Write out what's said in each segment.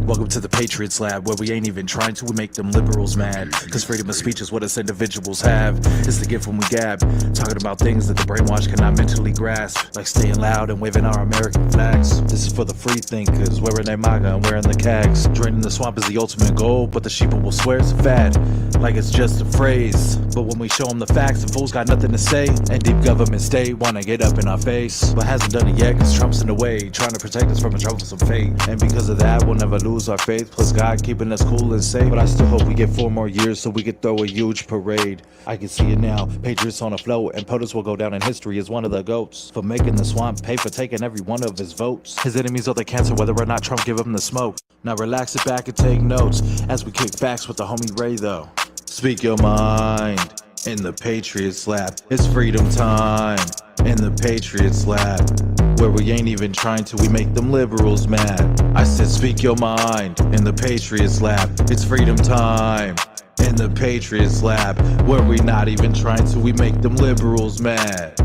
Welcome to the Patriots Lab, where we ain't even trying to, we make them liberals mad. Cause freedom of speech is what us individuals have. It's the gift when we gab, talking about things that the brainwash cannot mentally grasp. Like staying loud and waving our American flags. This is for the free thinkers, wearing their MAGA and wearing the cags. Draining the swamp is the ultimate goal, but the sheeple will swear it's a fad. Like it's just a phrase. But when we show them the facts, the fools got nothing to say. And deep government state wanna get up in our face, but hasn't done it yet cause Trump's in the way, trying to protect us from a troublesome fate. And because of that, we'll never lose our faith, plus God keeping us cool and safe. But I still hope we get 4 more years so we could throw a huge parade. I can see it now, Patriots on a float, and POTUS will go down in history as one of the GOATs. For making the swamp pay for taking every one of his votes. His enemies are the cancer whether or not Trump give him the smoke. Now relax it back and take notes, as we kick facts with the homie Ray though. Speak your mind in the Patriots Lab. It's freedom time in the Patriots Lab, where we ain't even trying to, we make them liberals mad. I said speak your mind in the Patriots Lab. It's freedom time in the Patriots Lab, where we not even trying to, we make them liberals mad.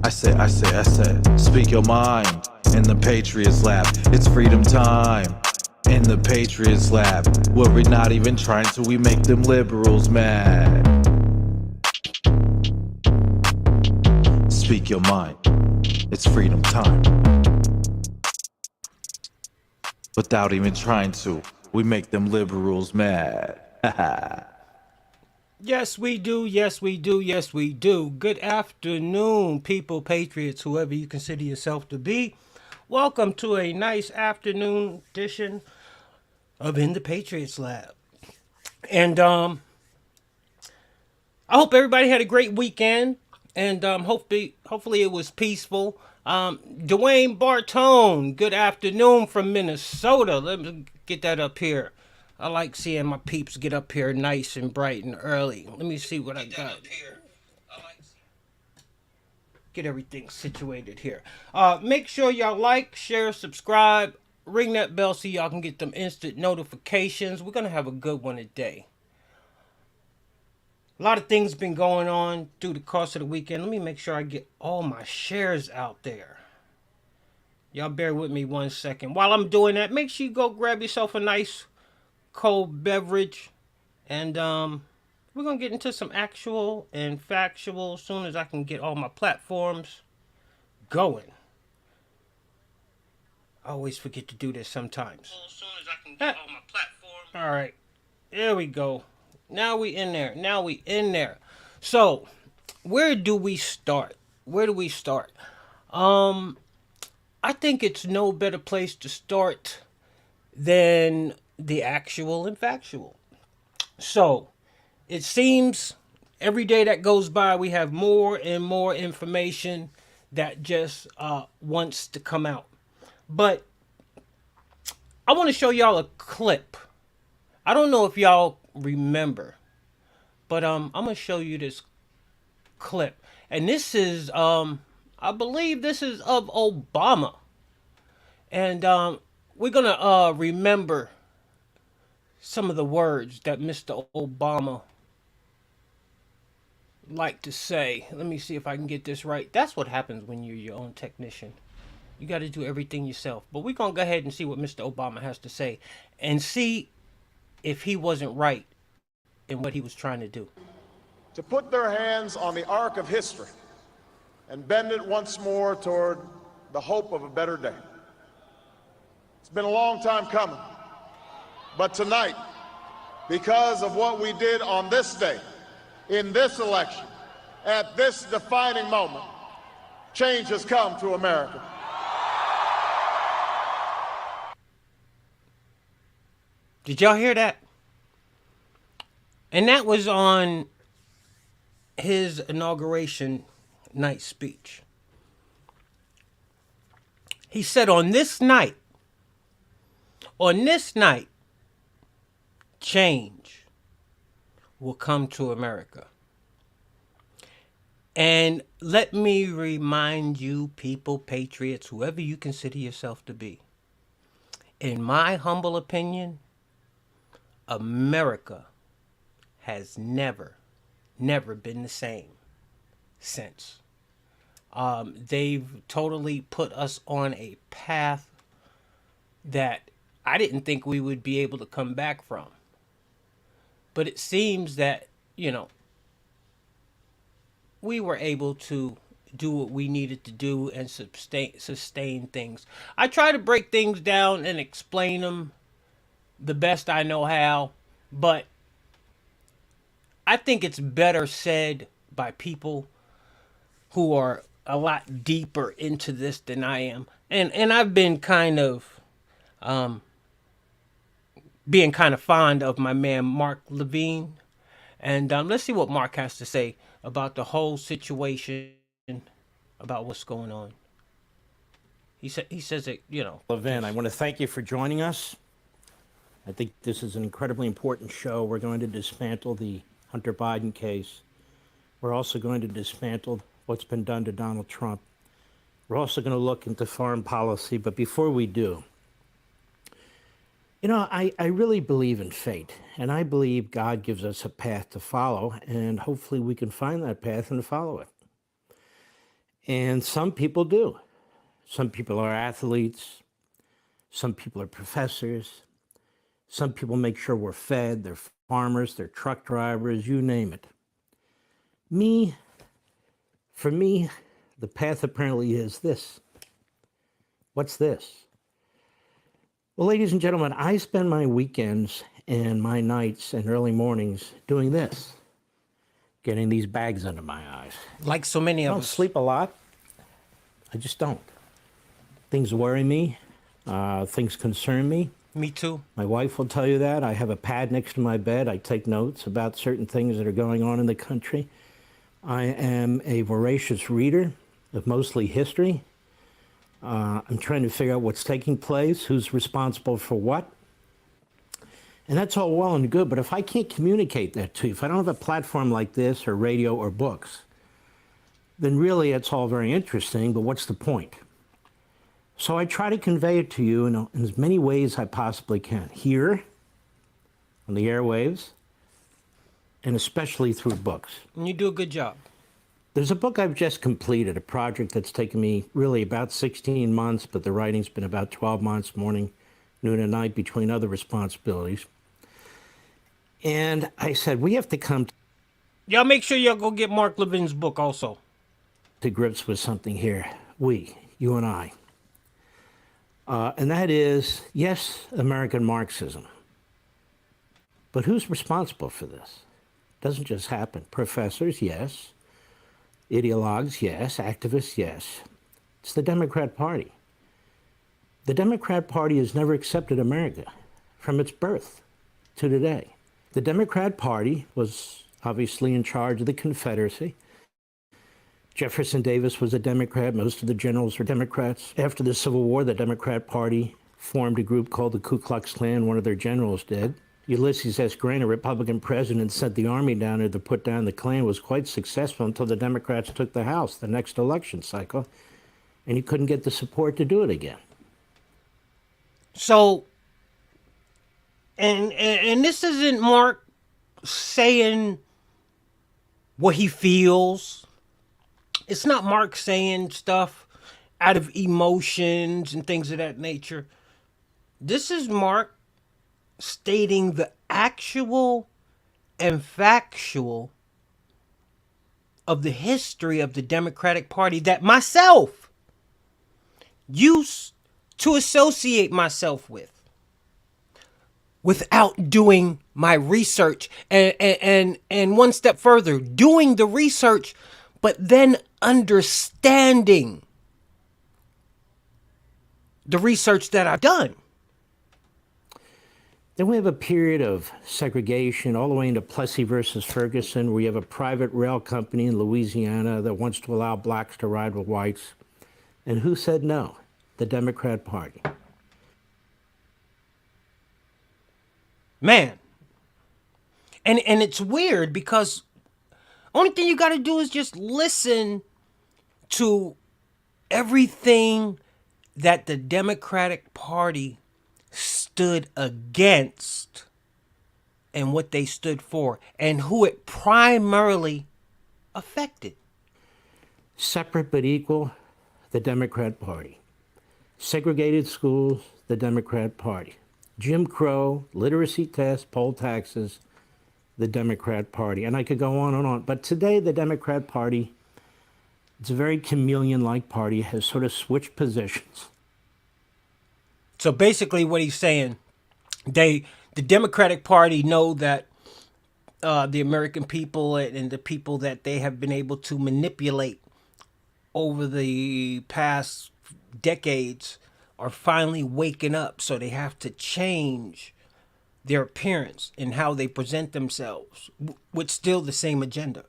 I said, speak your mind in the Patriots Lab. It's freedom time in the Patriots Lab, where we not even trying to, we make them liberals mad. Speak your mind, it's freedom time. Without even trying to, we make them liberals mad. Yes, we do. Yes, we do. Yes, we do. Good afternoon, people, patriots, whoever you consider yourself to be. Welcome to a nice afternoon edition of In the Patriots Lab. And I hope everybody had a great weekend, and hopefully it was peaceful. Dwayne Bartone, good afternoon from Minnesota. Let me get that up here. I like seeing my peeps get up here nice and bright and early. Let me see what I got. Get everything situated here. Make sure y'all like, share, subscribe, ring that bell so y'all can get them instant notifications. We're going to have a good one today. A lot of things been going on through the course of the weekend. Let me make sure I get all my shares out there. Y'all bear with me 1 second. While I'm doing that, make sure you go grab yourself a nice cold beverage. And we're going to get into some actual and factual as soon as I can get all my platforms going. I always forget to do this sometimes. As soon as I can get all my platforms. All right. There we go. Now we in there. So, where do we start? I think it's no better place to start than the actual and factual. So, it seems every day that goes by, we have more and more information that just wants to come out. But I want to show y'all a clip. I don't know if y'all remember, but I'm going to show you this clip. And this is, I believe this is of Obama. And we're going to remember some of the words that Mr. Obama liked to say. Let me see if I can get this right. That's what happens when you're your own technician. You got to do everything yourself. But we're going to go ahead and see what Mr. Obama has to say and see if he wasn't right in what he was trying to do. To put their hands on the arc of history and bend it once more toward the hope of a better day. It's been a long time coming, but tonight, because of what we did on this day, in this election, at this defining moment, change has come to America. Did y'all hear that? And that was on his inauguration night speech. He said on this night, change will come to America. And let me remind you, people, patriots, whoever you consider yourself to be, in my humble opinion, America has never been the same since. They've totally put us on a path that I didn't think we would be able to come back from. But it seems that, we were able to do what we needed to do and sustain things. I try to break things down and explain them the best I know how, but I think it's better said by people who are a lot deeper into this than I am. And I've been kind of being kind of fond of my man Mark Levine. And let's see what Mark has to say about the whole situation, about what's going on. He says it. Levin, I want to thank you for joining us. I think this is an incredibly important show. We're going to dismantle the Hunter Biden case. We're also going to dismantle what's been done to Donald Trump. We're also going to look into foreign policy. But before we do, I really believe in fate, and I believe God gives us a path to follow, and hopefully we can find that path and follow it. And some people do. Some people are athletes. Some people are professors. Some people make sure we're fed. They're farmers, they're truck drivers, you name it. For me, the path apparently is this. What's this? Well, ladies and gentlemen, I spend my weekends and my nights and early mornings doing this, getting these bags under my eyes. Like so many I of don't us. sleep a lot. I just don't. Things worry me. Things concern me. Me too. My wife will tell you that. I have a pad next to my bed. I take notes about certain things that are going on in the country. I am a voracious reader of mostly history. I'm trying to figure out what's taking place, who's responsible for what. And that's all well and good, but if I can't communicate that to you, if I don't have a platform like this or radio or books, then really it's all very interesting, but what's the point? So I try to convey it to you in as many ways I possibly can, here, on the airwaves, and especially through books. And you do a good job. There's a book I've just completed, a project that's taken me really about 16 months, but the writing's been about 12 months, morning, noon, and night, between other responsibilities. And I said, we have to come Y'all make sure y'all go get Mark Levine's book also. to grips with something here. We, you and I. And that is, yes, American Marxism. But who's responsible for this? It doesn't just happen. Professors, yes. Ideologues, yes. Activists, yes. It's the Democrat Party. The Democrat Party has never accepted America from its birth to today. The Democrat Party was obviously in charge of the Confederacy. Jefferson Davis was a Democrat. Most of the generals were Democrats. After the Civil War, the Democrat Party formed a group called the Ku Klux Klan. One of their generals did. Ulysses S. Grant, a Republican president, sent the army down there to put down the Klan, was quite successful until the Democrats took the House the next election cycle, and he couldn't get the support to do it again. So, and this isn't Mark saying what he feels. It's not Mark saying stuff out of emotions and things of that nature. This is Mark stating the actual and factual of the history of the Democratic Party that myself used to associate myself with without doing my research and one step further, doing the research, but then understanding the research that I've done. Then we have a period of segregation all the way into Plessy versus Ferguson, where you have a private rail company in Louisiana that wants to allow blacks to ride with whites. And who said no? The Democrat Party. Man. And it's weird because only thing you got to do is just listen to everything that the Democratic Party stood against and what they stood for and who it primarily affected. Separate but equal, the Democrat Party. Segregated schools, the Democrat Party. Jim Crow, literacy tests, poll taxes, the Democrat Party. And I could go on and on. But today, the Democrat Party, it's a very chameleon-like party, has sort of switched positions. So basically, what he's saying, the Democratic Party know that the American people and the people that they have been able to manipulate over the past decades are finally waking up. So they have to change their appearance and how they present themselves with still the same agenda.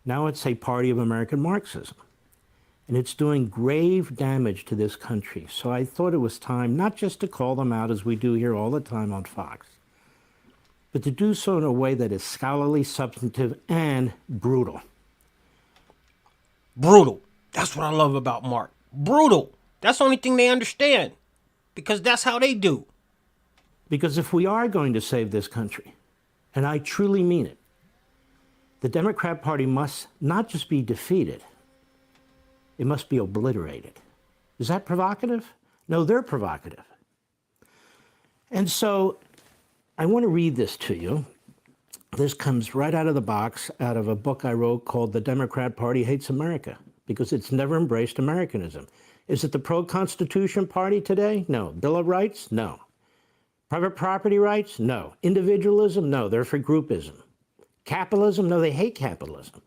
Now it's a party of American Marxism, and it's doing grave damage to this country. So I thought it was time not just to call them out as we do here all the time on Fox, but to do so in a way that is scholarly, substantive, and brutal. Brutal. That's what I love about Mark. Brutal. That's the only thing they understand, because that's how they do. Because if we are going to save this country, and I truly mean it, the Democrat Party must not just be defeated, it must be obliterated. Is that provocative? No, they're provocative. And so I want to read this to you. This comes right out of the box, out of a book I wrote called The Democrat Party Hates America, because it's never embraced Americanism. Is it the pro-Constitution party today? No. Bill of Rights? No. Private property rights? No. Individualism? No, they're for groupism. Capitalism? No, they hate capitalism.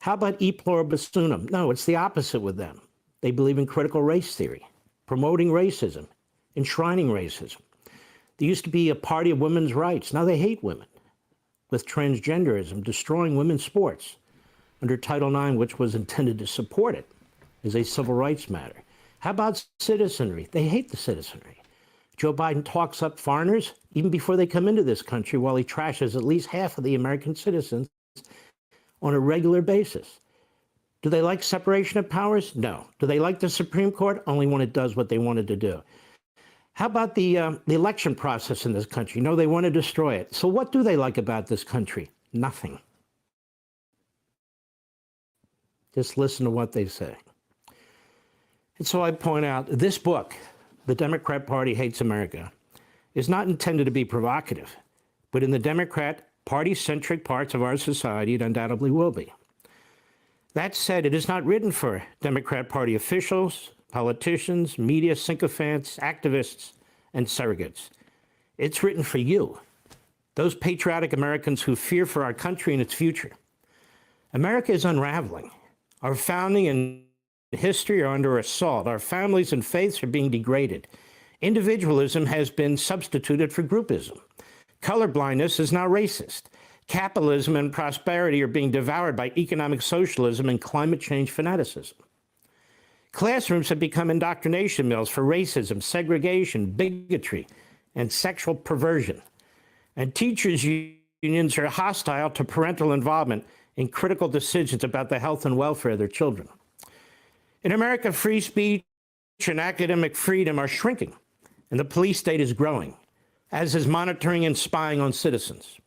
How about e pluribus unum? No, it's the opposite with them. They believe in critical race theory, promoting racism, enshrining racism. There used to be a party of women's rights. Now they hate women, with transgenderism, destroying women's sports under Title IX, which was intended to support it as a civil rights matter. How about citizenry? They hate the citizenry. Joe Biden talks up foreigners even before they come into this country, while he trashes at least half of the American citizens on a regular basis. Do they like separation of powers? No. Do they like the Supreme Court? Only when it does what they wanted to do. How about the election process in this country? No, they want to destroy it. So what do they like about this country? Nothing. Just listen to what they say. And so I point out, this book, The Democrat Party Hates America, is not intended to be provocative, but in the Democrat party-centric parts of our society, it undoubtedly will be. That said, it is not written for Democrat Party officials, politicians, media sycophants, activists, and surrogates. It's written for you, those patriotic Americans who fear for our country and its future. America is unraveling. Our founding and history are under assault. Our families and faiths are being degraded. Individualism has been substituted for groupism. Colorblindness is now racist. Capitalism and prosperity are being devoured by economic socialism and climate change fanaticism. Classrooms have become indoctrination mills for racism, segregation, bigotry, and sexual perversion. And teachers' unions are hostile to parental involvement in critical decisions about the health and welfare of their children. In America, free speech and academic freedom are shrinking, and the police state is growing, as is monitoring and spying on citizens.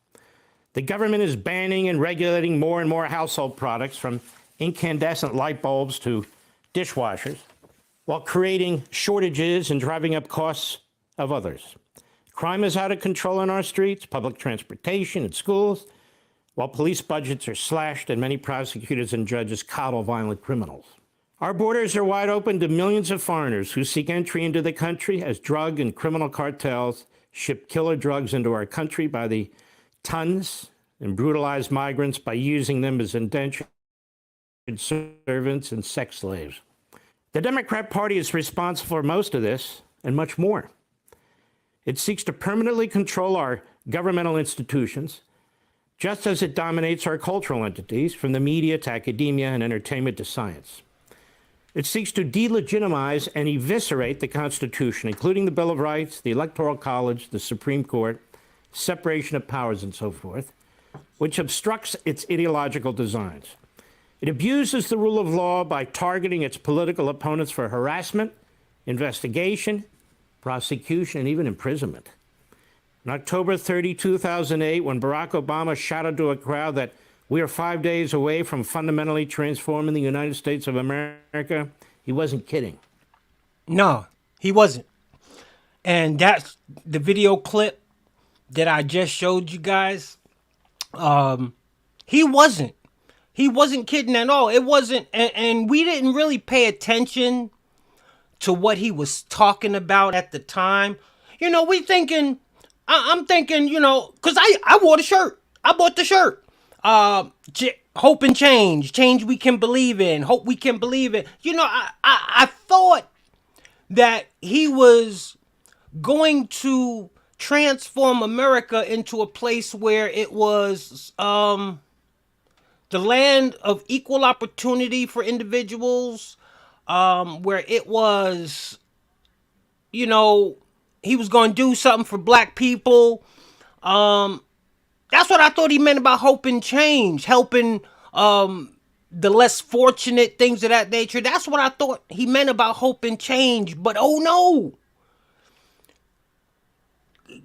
The government is banning and regulating more and more household products, from incandescent light bulbs to dishwashers, while creating shortages and driving up costs of others. Crime is out of control in our streets, public transportation, and schools, while police budgets are slashed and many prosecutors and judges coddle violent criminals. Our borders are wide open to millions of foreigners who seek entry into the country as drug and criminal cartels ship killer drugs into our country by the tons and brutalize migrants by using them as indentured servants and sex slaves. The Democrat Party is responsible for most of this and much more. It seeks to permanently control our governmental institutions, just as it dominates our cultural entities, from the media to academia and entertainment to science. It seeks to delegitimize and eviscerate the Constitution, including the Bill of Rights, the Electoral College, the Supreme Court, separation of powers, and so forth, which obstructs its ideological designs. It abuses the rule of law by targeting its political opponents for harassment, investigation, prosecution, and even imprisonment. On October 30, 2008, when Barack Obama shouted to a crowd that we are 5 days away from fundamentally transforming the United States of America, he wasn't kidding. No, he wasn't. And that's the video clip that I just showed you guys. He wasn't kidding at all. It wasn't, and we didn't really pay attention to what he was talking about at the time. You know, I'm thinking, you know, because I wore the shirt. I bought the shirt. Hope and change we can believe in, hope we can believe in. You know, I thought that he was going to transform America into a place where it was the land of equal opportunity for individuals, where it was, you know, he was going to do something for black people. That's what I thought he meant about hope and change, helping the less fortunate, things of that nature. That's what I thought he meant about hope and change. But oh no.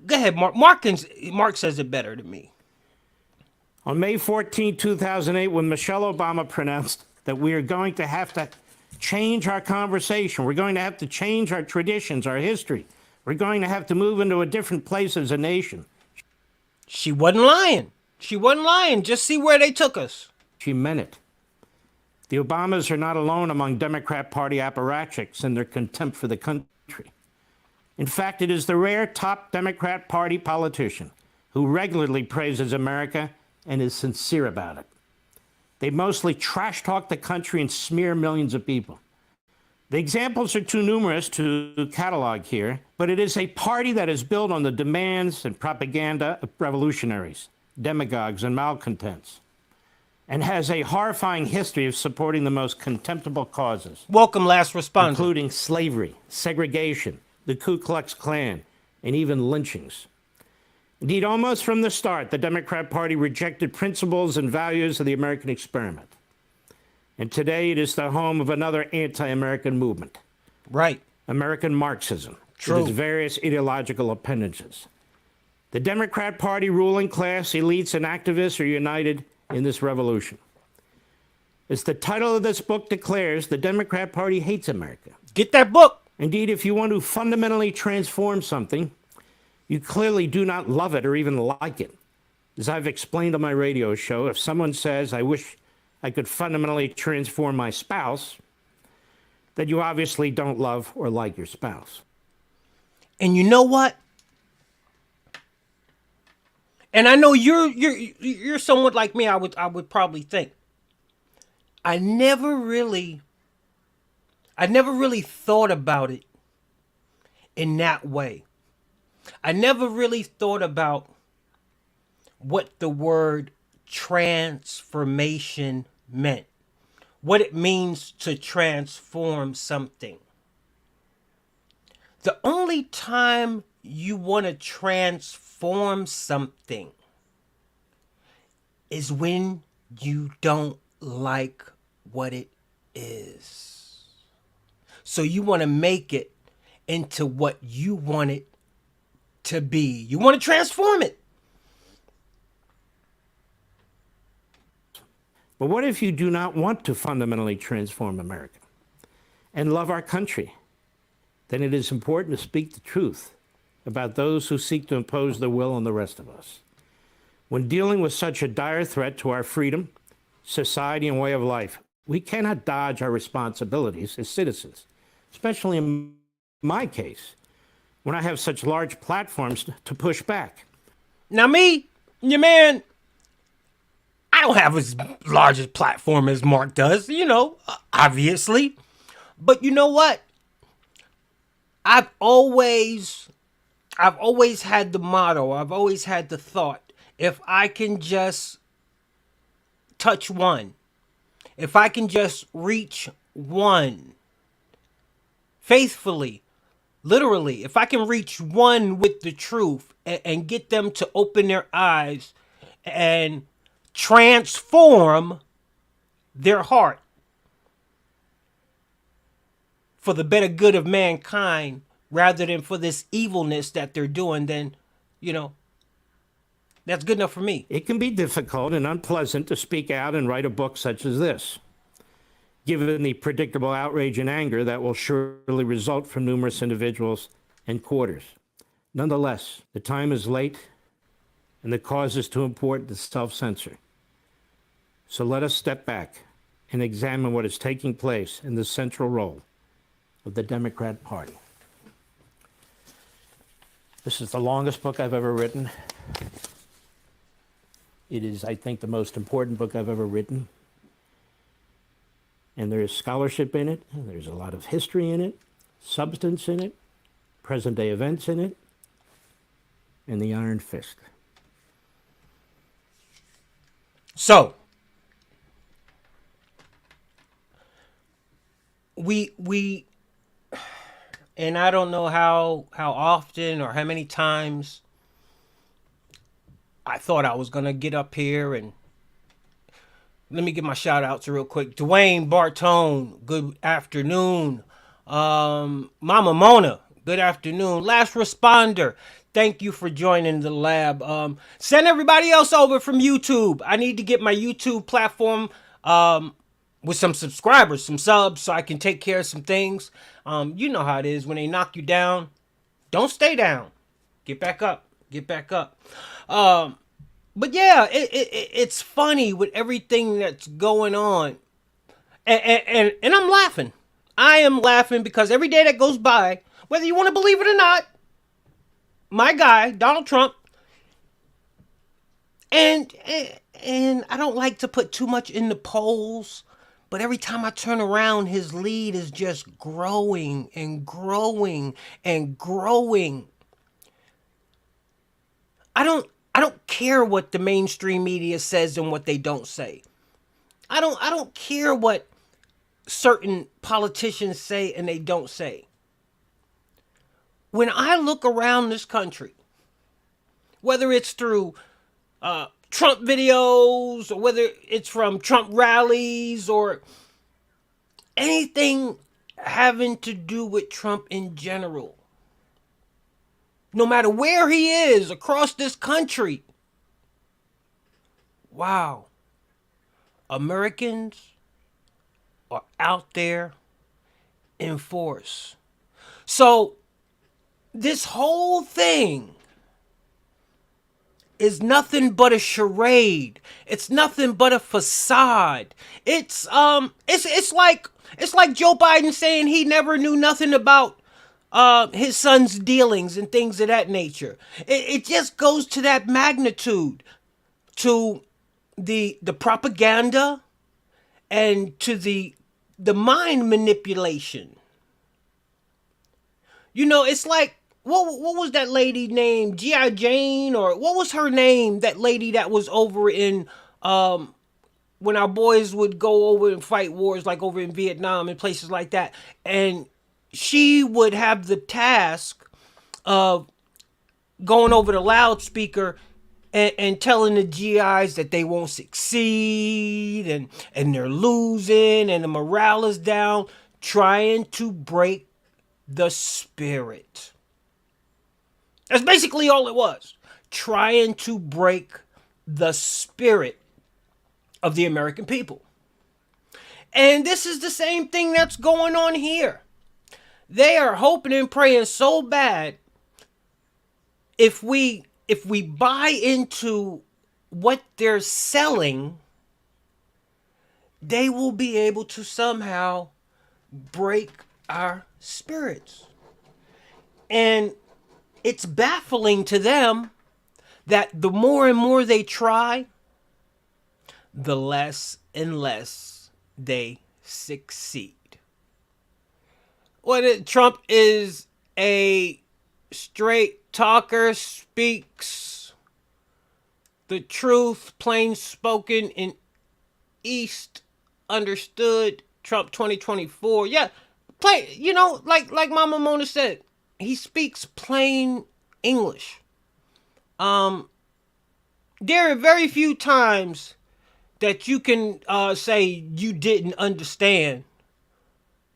Go ahead, Mark. Mark says it better than me. On May 14, 2008, when Michelle Obama pronounced that we are going to have to change our conversation, we're going to have to change our traditions, our history, we're going to have to move into a different place as a nation. She wasn't lying. She wasn't lying. Just see where they took us. She meant it. The Obamas are not alone among Democrat Party apparatchiks in their contempt for the country. In fact, it is the rare top Democrat Party politician who regularly praises America and is sincere about it. They mostly trash talk the country and smear millions of people. The examples are too numerous to catalog here, but it is a party that is built on the demands and propaganda of revolutionaries, demagogues, and malcontents, and has a horrifying history of supporting the most contemptible causes. Welcome, last responder. Including slavery, segregation, the Ku Klux Klan, and even lynchings. Indeed, almost from the start, the Democrat Party rejected principles and values of the American experiment. And today it is the home of another anti-American movement. Right. American Marxism. True. With its various ideological appendages. The Democrat Party ruling class, elites, and activists are united in this revolution. As the title of this book declares, the Democrat Party hates America. Get that book. Indeed, if you want to fundamentally transform something, you clearly do not love it or even like it. As I've explained on my radio show, if someone says, I wish I could fundamentally transform my spouse, then you obviously don't love or like your spouse. And you know what? And I know you're somewhat like me. I would probably think. I never really thought about it in that way. I never really thought about what the word transformation meant. What it means to transform something. The only time you want to transform something is when you don't like what it is. So you want to make it into what you want it to be. You want to transform it. But what if you do not want to fundamentally transform America and love our country? Then it is important to speak the truth about those who seek to impose their will on the rest of us. When dealing with such a dire threat to our freedom, society, and way of life, we cannot dodge our responsibilities as citizens, especially in my case, when I have such large platforms to push back. Now me, your man, I don't have as large a platform as Mark does, you know, obviously. But you know what? I've always had the motto, I've always had the thought, if I can just touch one, if I can just reach one faithfully, literally, if I can reach one with the truth and get them to open their eyes and transform their heart for the better good of mankind rather than for this evilness that they're doing, then, you know, that's good enough for me. It can be difficult and unpleasant to speak out and write a book such as this, given the predictable outrage and anger that will surely result from numerous individuals and quarters. Nonetheless, the time is late and the cause is too important to self-censor. So let us step back and examine what is taking place in the central role of the Democrat Party. This is the longest book I've ever written. It is, I think, the most important book I've ever written. And there is scholarship in it, and there's a lot of history in it, substance in it, present-day events in it, and the iron fist. So, we and I don't know how often or how many times I thought I was gonna get up here, and let me give my shout outs real quick. Dwayne Bartone, good afternoon. Mama Mona, good afternoon. Last Responder, thank you for joining the lab. Send everybody else over from YouTube. I need to get my YouTube platform with some subscribers, some subs, so I can take care of some things. You know how it is when they knock you down. Don't stay down. Get back up. Get back up. But yeah, it's funny with everything that's going on. And I'm laughing. I am laughing because every day that goes by, whether you want to believe it or not, my guy, Donald Trump, and I don't like to put too much in the polls, but every time I turn around, his lead is just growing and growing and growing. I don't care what the mainstream media says and what they don't say. I don't care what certain politicians say and they don't say. When I look around this country, whether it's through Trump videos, or whether it's from Trump rallies, or anything having to do with Trump in general, no matter where he is across this country, wow, Americans are out there in force. So this whole thing is nothing but a charade. It's nothing but a facade. It's like Joe Biden saying he never knew nothing about his son's dealings and things of that nature. It just goes to that magnitude, to the propaganda and to the mind manipulation. You know, it's like, what was that lady named? G.I. Jane, or what was her name? That lady that was over in when our boys would go over and fight wars, like over in Vietnam and places like that, and she would have the task of going over the loudspeaker and telling the GIs that they won't succeed and they're losing and the morale is down, trying to break the spirit. That's basically all it was. Trying to break the spirit of the American people. And this is the same thing that's going on here. They are hoping and praying so bad, if we buy into what they're selling, they will be able to somehow break our spirits. And it's baffling to them that the more and more they try, the less and less they succeed. Trump is a straight talker, speaks the truth, plain spoken in East understood. Trump 2024. Yeah, like Mama Mona said, he speaks plain English. There are very few times that you can say you didn't understand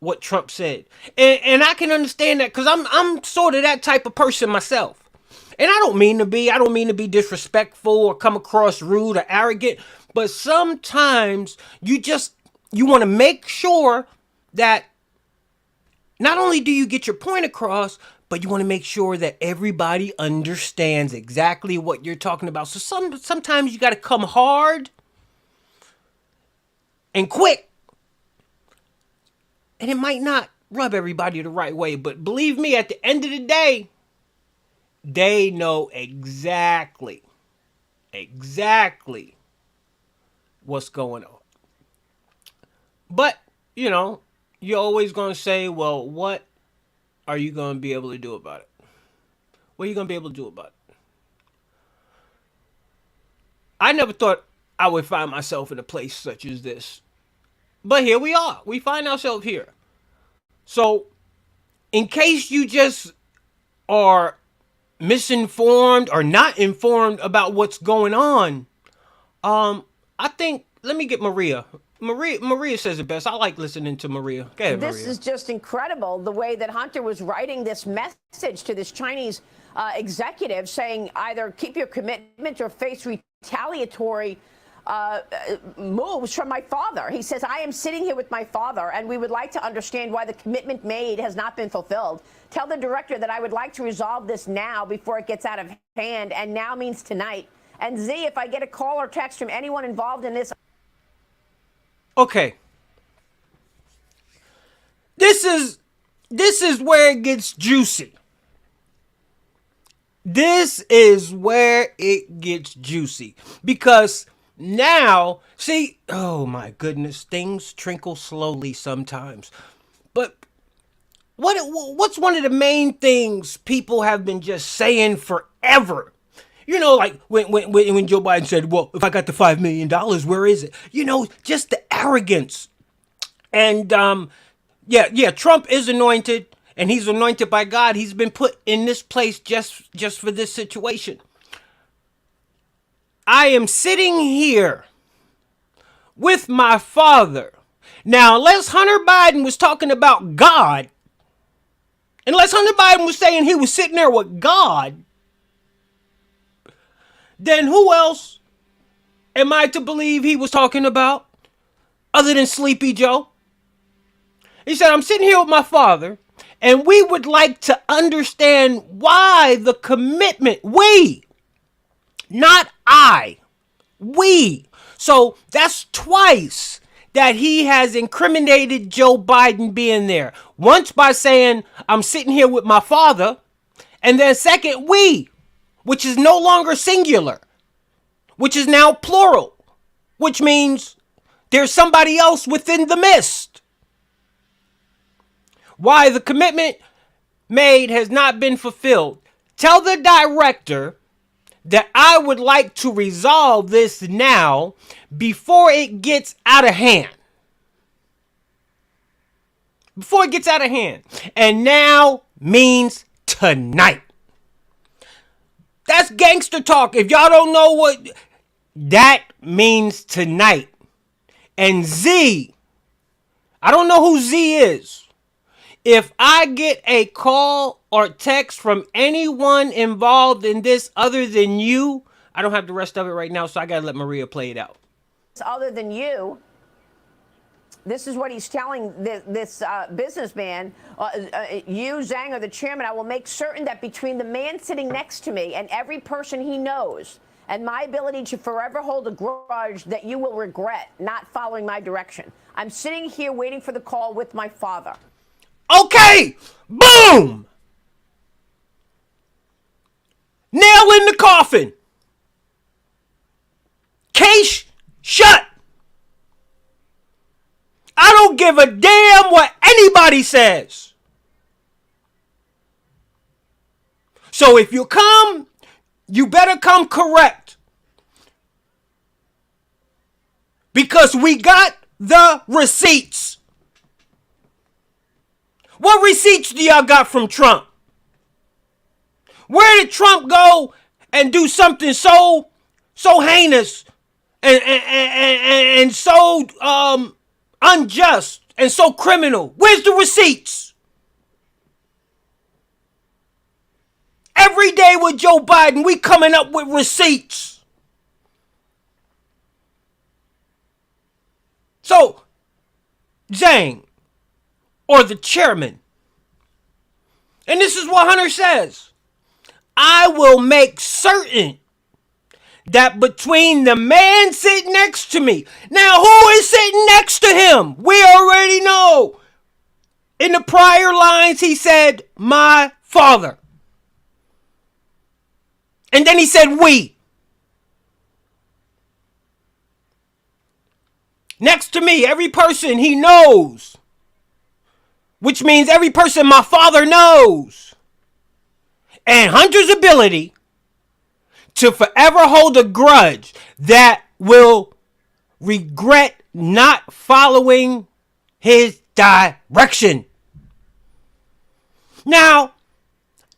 what Trump said, and I can understand that because I'm sort of that type of person myself. And I don't mean to be disrespectful or come across rude or arrogant, but sometimes you want to make sure that not only do you get your point across, but you want to make sure that everybody understands exactly what you're talking about. So sometimes you got to come hard and quick. And it might not rub everybody the right way, but believe me, at the end of the day, they know exactly what's going on. But, you know, you're always going to say, well, what are you going to be able to do about it? What are you going to be able to do about it? I never thought I would find myself in a place such as this. But here we are. We find ourselves here. So, in case you just are misinformed or not informed about what's going on, I think, let me get Maria. Maria says it best. I like listening to Maria. Go ahead, Maria. This is just incredible, the way that Hunter was writing this message to this Chinese executive saying either keep your commitment or face retaliatory moves from my father. He says, I am sitting here with my father, and we would like to understand why the commitment made has not been fulfilled. Tell the director that I would like to resolve this now before it gets out of hand, and now means tonight. And Z, if I get a call or text from anyone involved in this. Okay. This is where it gets juicy. This is where it gets juicy. Because now, see, oh my goodness, things trickle slowly sometimes. But what's one of the main things people have been just saying forever? You know, like when Joe Biden said, well, if I got the $5 million, where is it? You know, just the arrogance. And yeah, Trump is anointed, and he's anointed by God. He's been put in this place just for this situation. I am sitting here with my father. Now, unless Hunter Biden was talking about God, unless Hunter Biden was saying he was sitting there with God, then who else am I to believe he was talking about other than Sleepy Joe? He said, I'm sitting here with my father, and we would like to understand why the commitment, we, not I, we. So that's twice that he has incriminated Joe Biden being there. Once by saying, I'm sitting here with my father, and then second, we, which is no longer singular, which is now plural, which means there's somebody else within the mist. Why the commitment made has not been fulfilled. Tell the director that I would like to resolve this now before it gets out of hand. Before it gets out of hand. And now means tonight. That's gangster talk. If y'all don't know what that means tonight. And Z, I don't know who Z is. If I get a call or text from anyone involved in this other than you, I don't have the rest of it right now, so I got to let Maria play it out. Other than you, this is what he's telling this businessman. You, Zhang, are the chairman. I will make certain that between the man sitting next to me and every person he knows, and my ability to forever hold a grudge that you will regret not following my direction. I'm sitting here waiting for the call with my father. Okay, boom! Nail in the coffin. Case shut. I don't give a damn what anybody says. So if you come, you better come correct. Because we got the receipts. What receipts do y'all got from Trump? Where did Trump go and do something so heinous and so unjust and so criminal? Where's the receipts? Every day with Joe Biden, we coming up with receipts. So, Zhang, or the chairman, And this is what Hunter says. I will make certain that between the man sitting next to me. Now, who is sitting next to him? We already know. In the prior lines, he said, my father. And then he said, we. Next to me, every person he knows. Which means every person my father knows. And Hunter's ability to forever hold a grudge that will regret not following his direction. Now,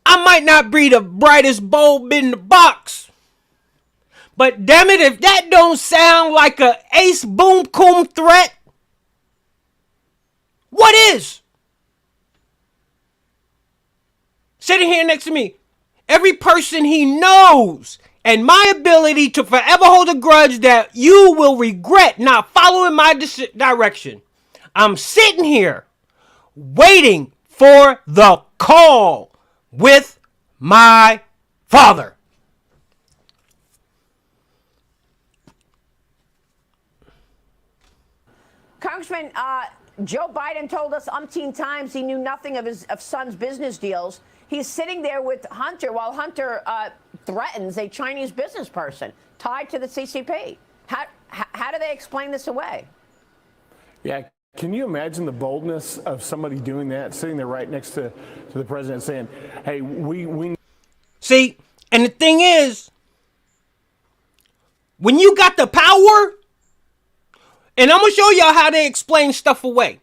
I might not be the brightest bulb in the box, but damn it, if that don't sound like a ace boom coom threat, what is? Sitting here next to me, every person he knows, and my ability to forever hold a grudge that you will regret not following my direction. I'm sitting here waiting for the call with my father. Congressman, Joe Biden told us umpteen times he knew nothing of his son's business deals. He's sitting there with Hunter while Hunter threatens a Chinese business person tied to the CCP. How do they explain this away? Yeah, can you imagine the boldness of somebody doing that, sitting there right next to the president saying, hey, we... See, and the thing is, when you got the power, and I'm going to show y'all how they explain stuff away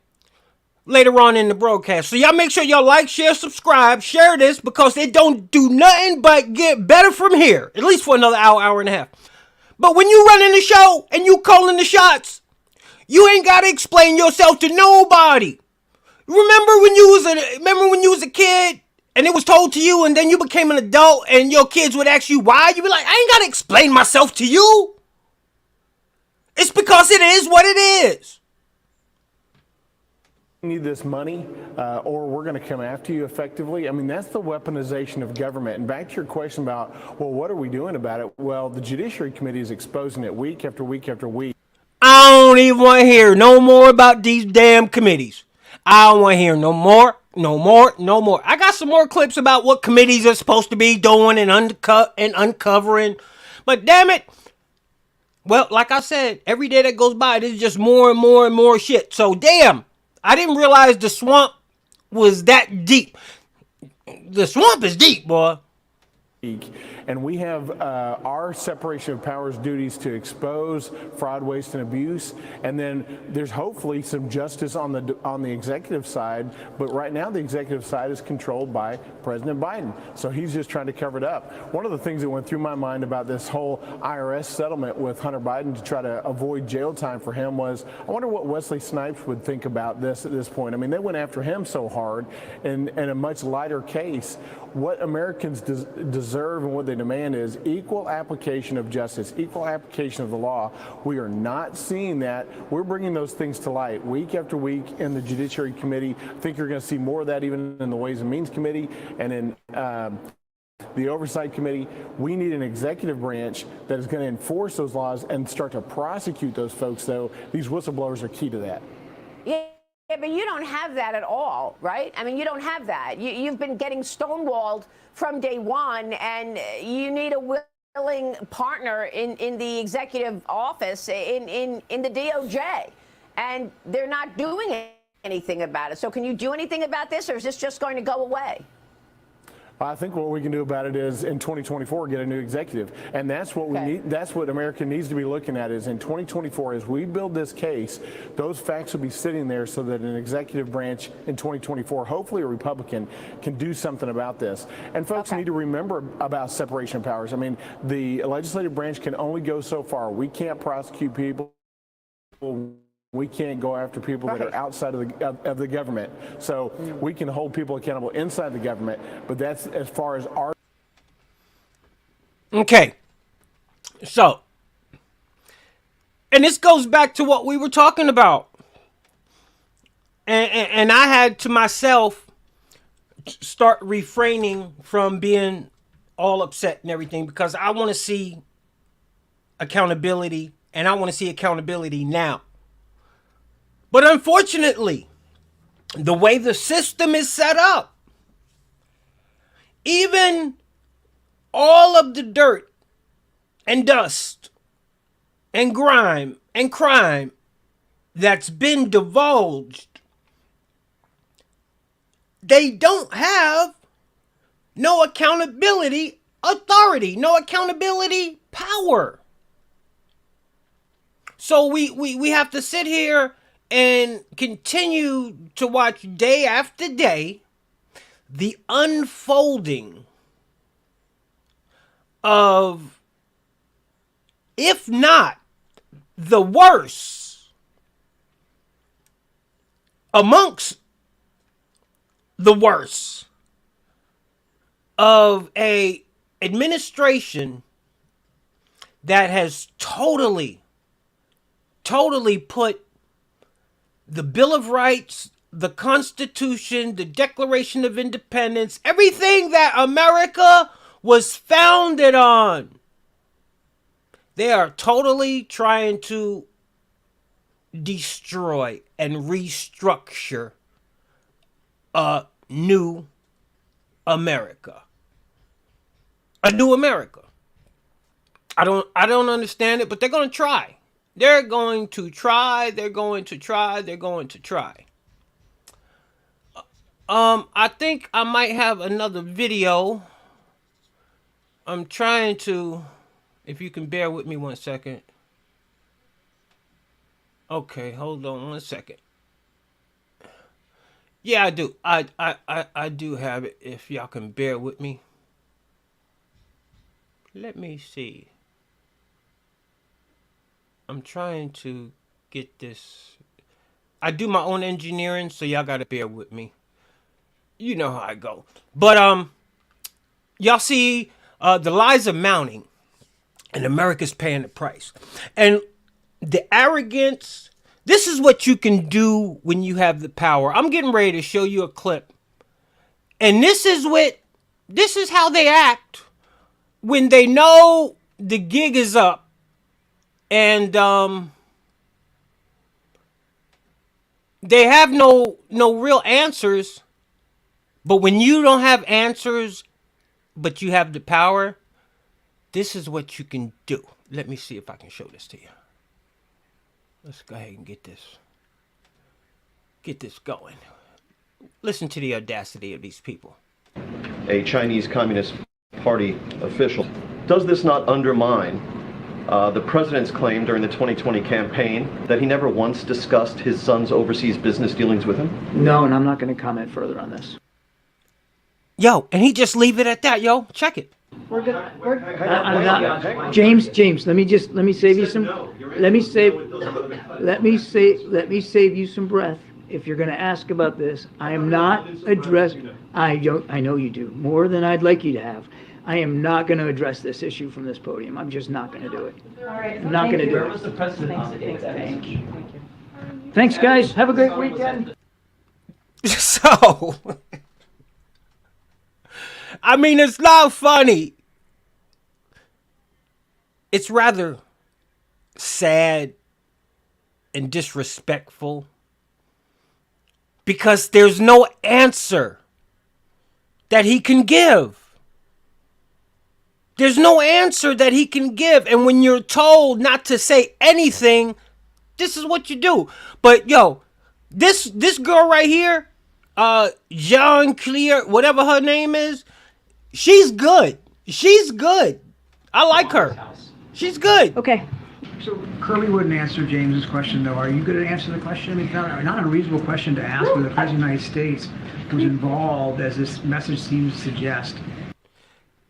later on in the broadcast. So y'all make sure y'all like, share, subscribe, share this, because it don't do nothing but get better from here. At least for another hour and a half. But when you running the show and you calling the shots, you ain't got to explain yourself to nobody. Remember when you was a kid and it was told to you, and then you became an adult and your kids would ask you why? You'd be like, I ain't got to explain myself to you. It's because it is what it is. Need this money or we're going to come after you effectively. I mean, that's the weaponization of government. And back to your question about, well, what are we doing about it? Well, the Judiciary Committee is exposing it week after week after week. I don't even want to hear no more about these damn committees. I don't want to hear no more. I got some more clips about what committees are supposed to be doing and uncovering. But damn it. Well, like I said, every day that goes by, there's just more and more and more shit. So damn. I didn't realize the swamp was that deep. The swamp is deep, boy. And we have our separation of powers duties to expose fraud, waste, and abuse. And then there's hopefully some justice on the executive side. But right now, the executive side is controlled by President Biden. So he's just trying to cover it up. One of the things that went through my mind about this whole IRS settlement with Hunter Biden to try to avoid jail time for him was, I wonder what Wesley Snipes would think about this at this point. I mean, they went after him so hard in a much lighter case. What Americans deserve and what they demand is equal application of justice, equal application of the law. We are not seeing that. We're bringing those things to light week after week in the Judiciary Committee. I think you're going to see more of that even in the Ways and Means Committee and in the Oversight Committee. We need an executive branch that is going to enforce those laws and start to prosecute those folks, though. These whistleblowers are key to that. Yeah, but you don't have that at all, right? I mean, you don't have that. You've been getting stonewalled from day one, and you need a willing partner in the executive office, in the DOJ, and they're not doing anything about it. So can you do anything about this, or is this just going to go away? I think what we can do about it is in 2024 get a new executive, and that's what we need. That's what America needs to be looking at. Is in 2024, as we build this case, those facts will be sitting there so that an executive branch in 2024, hopefully a Republican, can do something about this. And folks need to remember about separation of powers. I mean, the legislative branch can only go so far. We can't prosecute people. We can't go after people that are outside of the government. So we can hold people accountable inside the government, but that's as far as our... Okay. So, and this goes back to what we were talking about. And I had to myself start refraining from being all upset and everything, because I want to see accountability, and I want to see accountability now. But unfortunately, the way the system is set up, even all of the dirt and dust and grime and crime that's been divulged, they don't have no accountability authority, no accountability power. So we have to sit here and continue to watch day after day the unfolding of, if not the worst, amongst the worst, of a administration that has totally put the Bill of Rights, the Constitution, the Declaration of Independence, everything that America was founded on, they are totally trying to destroy and restructure a new America. A new America. I don't understand it, but they're going to try. They're going to try. I think I might have another video. I'm trying to, if you can bear with me 1 second. Okay, hold on 1 second. Yeah, I do. I do have it, if y'all can bear with me. Let me see. I'm trying to get this. I do my own engineering, so y'all gotta bear with me. You know how I go. But y'all see the lies are mounting, and America's paying the price. And the arrogance, this is what you can do when you have the power. I'm getting ready to show you a clip. And this is how they act when they know the gig is up. And they have no real answers. But when you don't have answers, but you have the power, this is what you can do. Let me see if I can show this to you. Let's go ahead and get this going. Listen to the audacity of these people. A Chinese Communist Party official. Does this not undermine the president's claim during the 2020 campaign that he never once discussed his son's overseas business dealings with him? No, and I'm not going to comment further on this. Yo, and he just leave it at that, yo. Check it. We're good. I'm not, James, let me save you some. Let me save you some breath. If you're going to ask about this, I am not addressing. I know you do more than I'd like you to have. I am not going to address this issue from this podium. I'm just not going to do it. All right. I'm not going to do Where it. was the president? Thank you. Thanks, guys. Have a great weekend. So, I mean, it's not funny. It's rather sad and disrespectful because there's no answer that he can give. There's no answer that he can give. And when you're told not to say anything, this is what you do. But yo, this girl right here, Jean-Claire, whatever her name is, she's good. She's good. I like her. She's good. Okay. So Kirby wouldn't answer James's question, though. Are you going to answer the question? I mean, it's not an unreasonable question to ask whether the President of the United States was involved, as this message seems to suggest.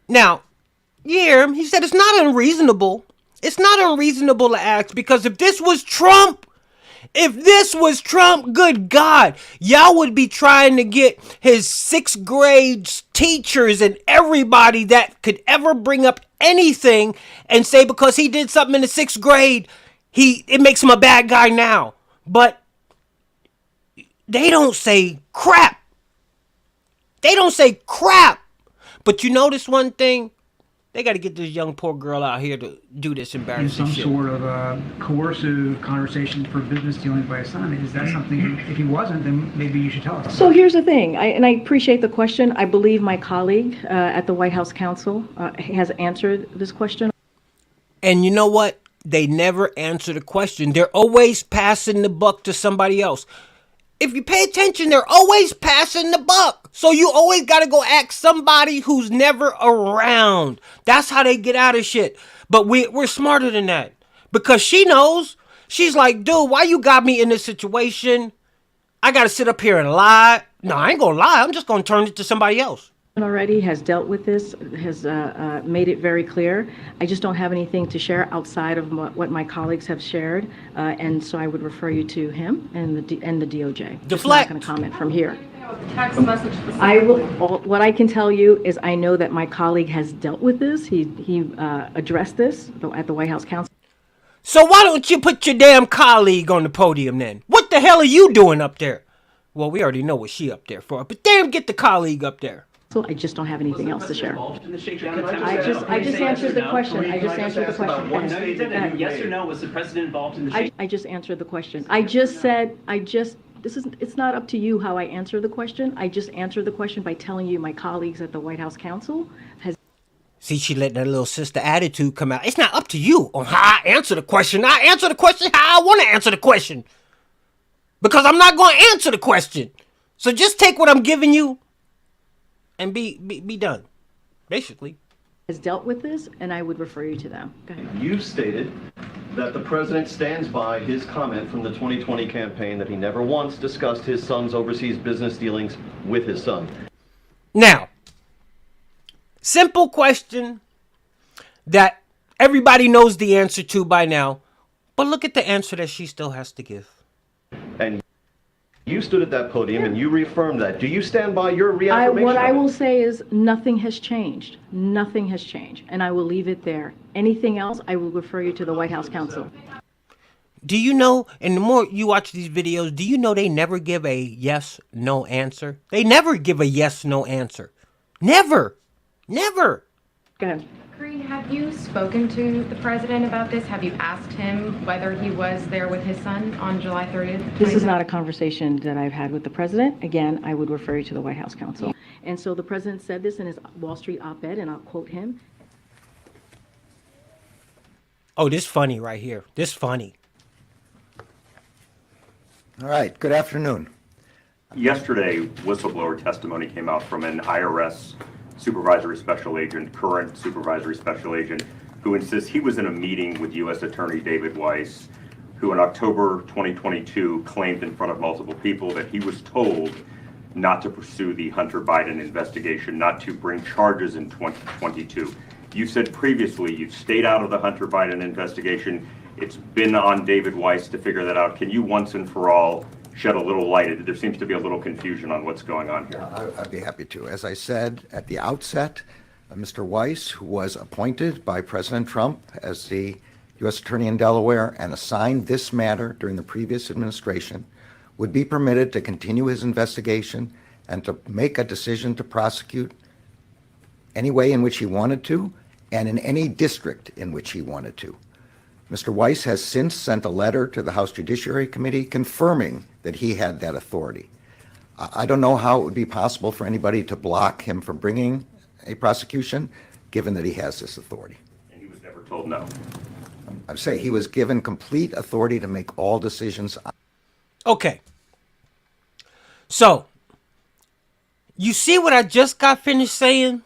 Now, yeah, he said it's not unreasonable. It's not unreasonable to ask, because if this was Trump, good God, y'all would be trying to get his 6th grade teachers and everybody that could ever bring up anything and say because he did something in the 6th grade, it makes him a bad guy now. But they don't say crap They don't say crap. But you notice one thing? They got to get this young poor girl out here to do this In embarrassing some shit. sort of coercive conversation for business dealings by his son. Is that something, if he wasn't, then maybe you should tell us? So here's the thing, and I appreciate the question. I believe my colleague at the White House Counsel has answered this question. And you know what? They never answer the question. They're always passing the buck to somebody else. If you pay attention, they're always passing the buck. So you always got to go ask somebody who's never around. That's how they get out of shit. But we're smarter than that. Because she knows. She's like, dude, why you got me in this situation? I got to sit up here and lie. No, I ain't going to lie. I'm just going to turn it to somebody else. Already has dealt with this, has made it very clear. I just don't have anything to share outside of what my colleagues have shared, and so I would refer you to him and the DOJ. Just not going to comment from here. Text message. I will. What I can tell you is I know that my colleague has dealt with this. He addressed this at the White House Counsel. So why don't you put your damn colleague on the podium then? What the hell are you doing up there? Well, we already know what she up there for, but damn, get the colleague up there. So I just don't have anything else to share. I just answered the question. I just answered the question. Yes or no, was the president involved in the shake? I just answered the question. It's not up to you how I answer the question. I just answered the question by telling you my colleagues at the White House Counsel has. See, she let that little sister attitude come out. It's not up to you on how I answer the question. I answer the question how I want to answer the question. Because I'm not going to answer the question. So just take what I'm giving you and be done, basically. Has dealt with this, and I would refer you to them. Go ahead. You've stated that the president stands by his comment from the 2020 campaign that he never once discussed his son's overseas business dealings with his son. Now, simple question that everybody knows the answer to by now, but look at the answer that she still has to give. And you stood at that podium and you reaffirmed that. Do you stand by your reaffirmation? What I will say is nothing has changed. Nothing has changed, and I will leave it there. Anything else, I will refer you to the White House Counsel. Do you know, and the more you watch these videos, do you know they never give a yes, no answer? They never give a yes, no answer. Never. Never. Go ahead. Karine, have you spoken to the president about this? Have you asked him whether he was there with his son on July 30th? This is not a conversation that I've had with the president. Again, I would refer you to the White House Counsel. And so the president said this in his Wall Street op-ed, and I'll quote him. Oh, this funny right here. This funny. All right, good afternoon. Yesterday, whistleblower testimony came out from an IRS supervisory special agent, current supervisory special agent, who insists he was in a meeting with U.S. Attorney David Weiss, who in October 2022 claimed in front of multiple people that he was told not to pursue the Hunter Biden investigation, not to bring charges in 2022. You said previously you've stayed out of the Hunter Biden investigation. It's been on David Weiss to figure that out. Can you once and for all shed a little light? There seems to be a little confusion on what's going on here. I'd be happy to. As I said at the outset, Mr. Weiss, who was appointed by President Trump as the U.S. Attorney in Delaware and assigned this matter during the previous administration, would be permitted to continue his investigation and to make a decision to prosecute any way in which he wanted to and in any district in which he wanted to. Mr. Weiss has since sent a letter to the House Judiciary Committee confirming that he had that authority. I don't know how it would be possible for anybody to block him from bringing a prosecution, given that he has this authority. And he was never told no. I'm saying he was given complete authority to make all decisions. Okay. So, you see what I just got finished saying?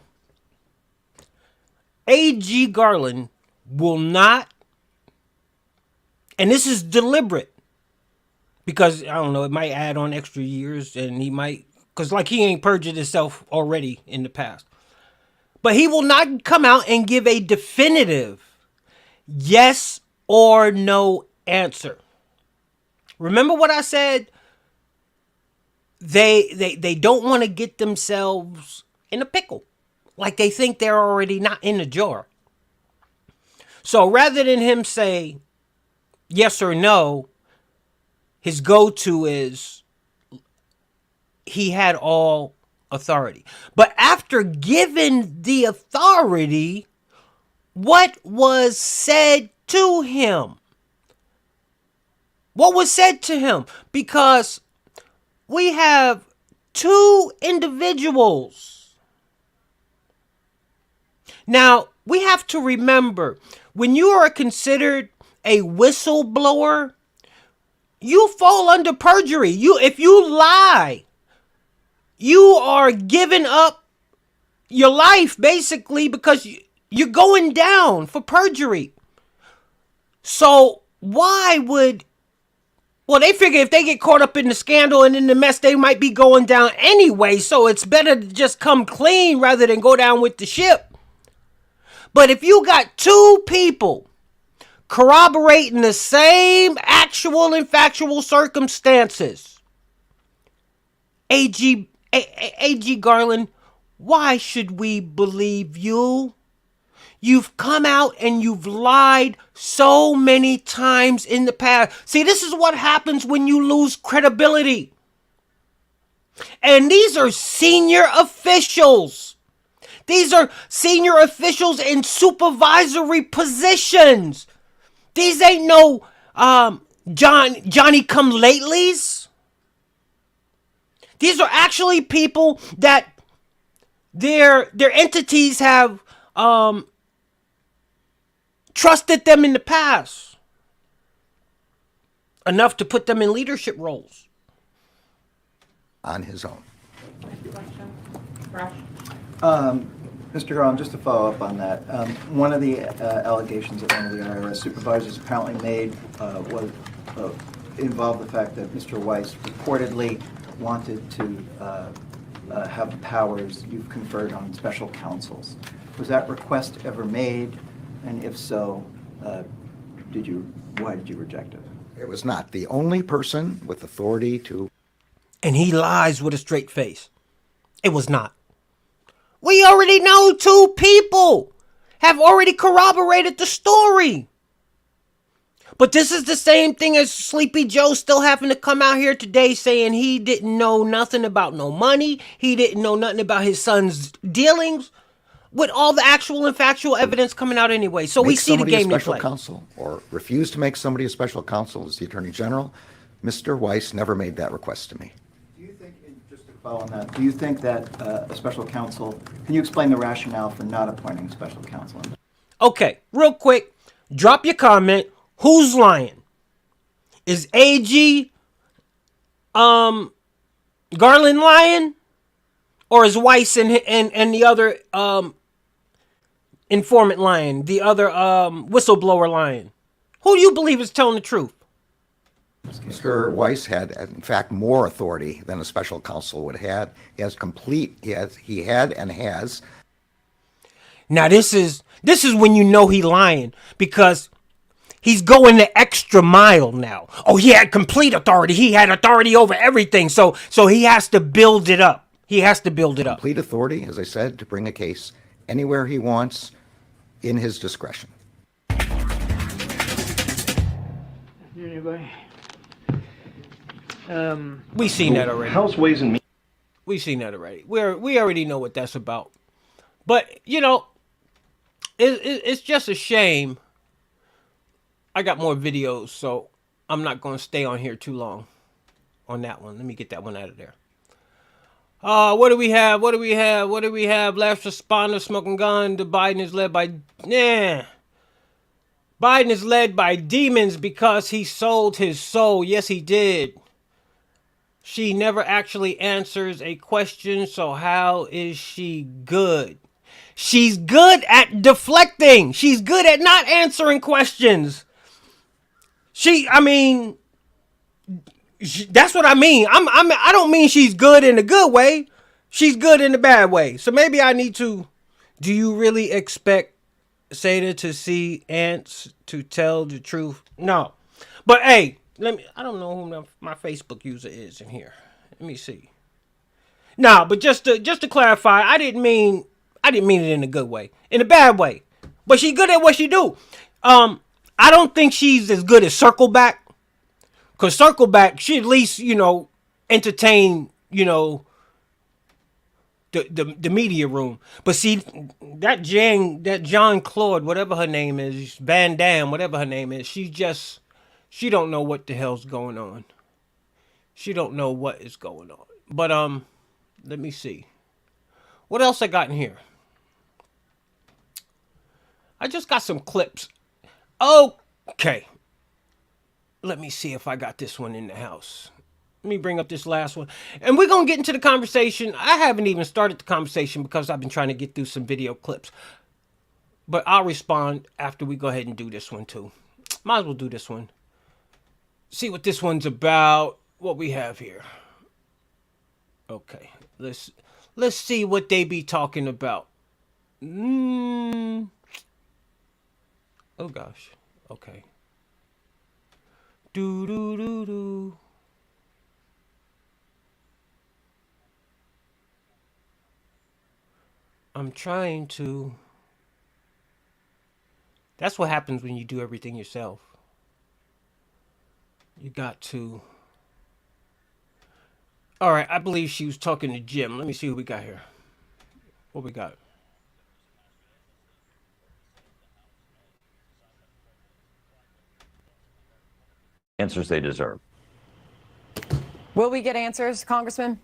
A.G. Garland will not, and this is deliberate, because, I don't know, it might add on extra years, and he might, because like he ain't perjured himself already in the past. But he will not come out and give a definitive yes or no answer. Remember what I said? They don't want to get themselves in a pickle. Like they think they're already not in the jar. So rather than him say yes or no, his go-to is he had all authority. But after given the authority, what was said to him? What was said to him? Because we have two individuals. Now, we have to remember, when you are considered a whistleblower, you fall under perjury. If you lie, you are giving up your life, basically, because you're going down for perjury. So why would... Well, they figure if they get caught up in the scandal and in the mess, they might be going down anyway. So it's better to just come clean rather than go down with the ship. But if you got two people corroborating the same actual and factual circumstances, A.G. Garland, why should we believe you? You've come out and you've lied so many times in the past. See, this is what happens when you lose credibility. And these are senior officials. These are senior officials in supervisory positions. These ain't no Johnny come latelys. These are actually people that their entities have trusted them in the past enough to put them in leadership roles. On his own. Mr. Garland, just to follow up on that, one of the allegations that one of the IRS supervisors apparently made was involved the fact that Mr. Weiss reportedly wanted to have the powers you've conferred on special counsels. Was that request ever made? And if so, why did you reject it? It was not. The only person with authority to... And he lies with a straight face. It was not. We already know two people have already corroborated the story. But this is the same thing as Sleepy Joe still having to come out here today saying he didn't know nothing about no money. He didn't know nothing about his son's dealings, with all the actual and factual evidence coming out anyway. So we see the game they play. Special counsel or refuse to make somebody a special counsel as the Attorney General. Mr. Weiss never made that request to me. Do you think, just to follow on that, do you think that a special counsel, can you explain the rationale for not appointing a special counsel? Okay, real quick, drop your comment. Who's lying? Is A.G. Garland lying? Or is Weiss and the other informant lying? The other whistleblower lying? Who do you believe is telling the truth? Mr. Weiss had, in fact, more authority than a special counsel would have. He had and has. Now this is when you know he lying, because he's going the extra mile now. Oh, he had complete authority. He had authority over everything. So he has to build it up. He has to build it up. Complete authority, as I said, to bring a case anywhere he wants in his discretion. Anybody? We've seen that already. House Ways and Means. We've seen that already. We already know what that's about. But, you know, it's just a shame. I got more videos, so I'm not going to stay on here too long on that one. Let me get that one out of there. What do we have? Last responder smoking gun. Biden is led by... Biden is led by demons because he sold his soul. Yes, he did. She never actually answers a question, so how is she good? She's good at deflecting. She's good at not answering questions. That's what I mean. I don't mean she's good in a good way. She's good in a bad way. So maybe I need to... Do you really expect Seda to see ants to tell the truth? No. But hey, I don't know who my Facebook user is in here. Let me see. No, but just to clarify, I didn't mean it in a good way. In a bad way. But she's good at what she do. I don't think she's as good as Circleback. Because Circleback, she at least, entertain, the media room. But see, that John Claude, whatever her name is, Van Damme, whatever her name is, she don't know what the hell's going on. She don't know what is going on. But let me see. What else I got in here? I just got some clips. Okay. Let me see if I got this one in the house. Let me bring up this last one. And we're going to get into the conversation. I haven't even started the conversation because I've been trying to get through some video clips. But I'll respond after we go ahead and do this one too. Might as well do this one. See what this one's about. What we have here. Okay. Let's see what they be talking about. Oh gosh. Okay. Do. I'm trying to. That's what happens when you do everything yourself. You got to. All right, I believe she was talking to Jim. Let me see who we got here. What we got? Answers they deserve. Will we get answers, Congressman?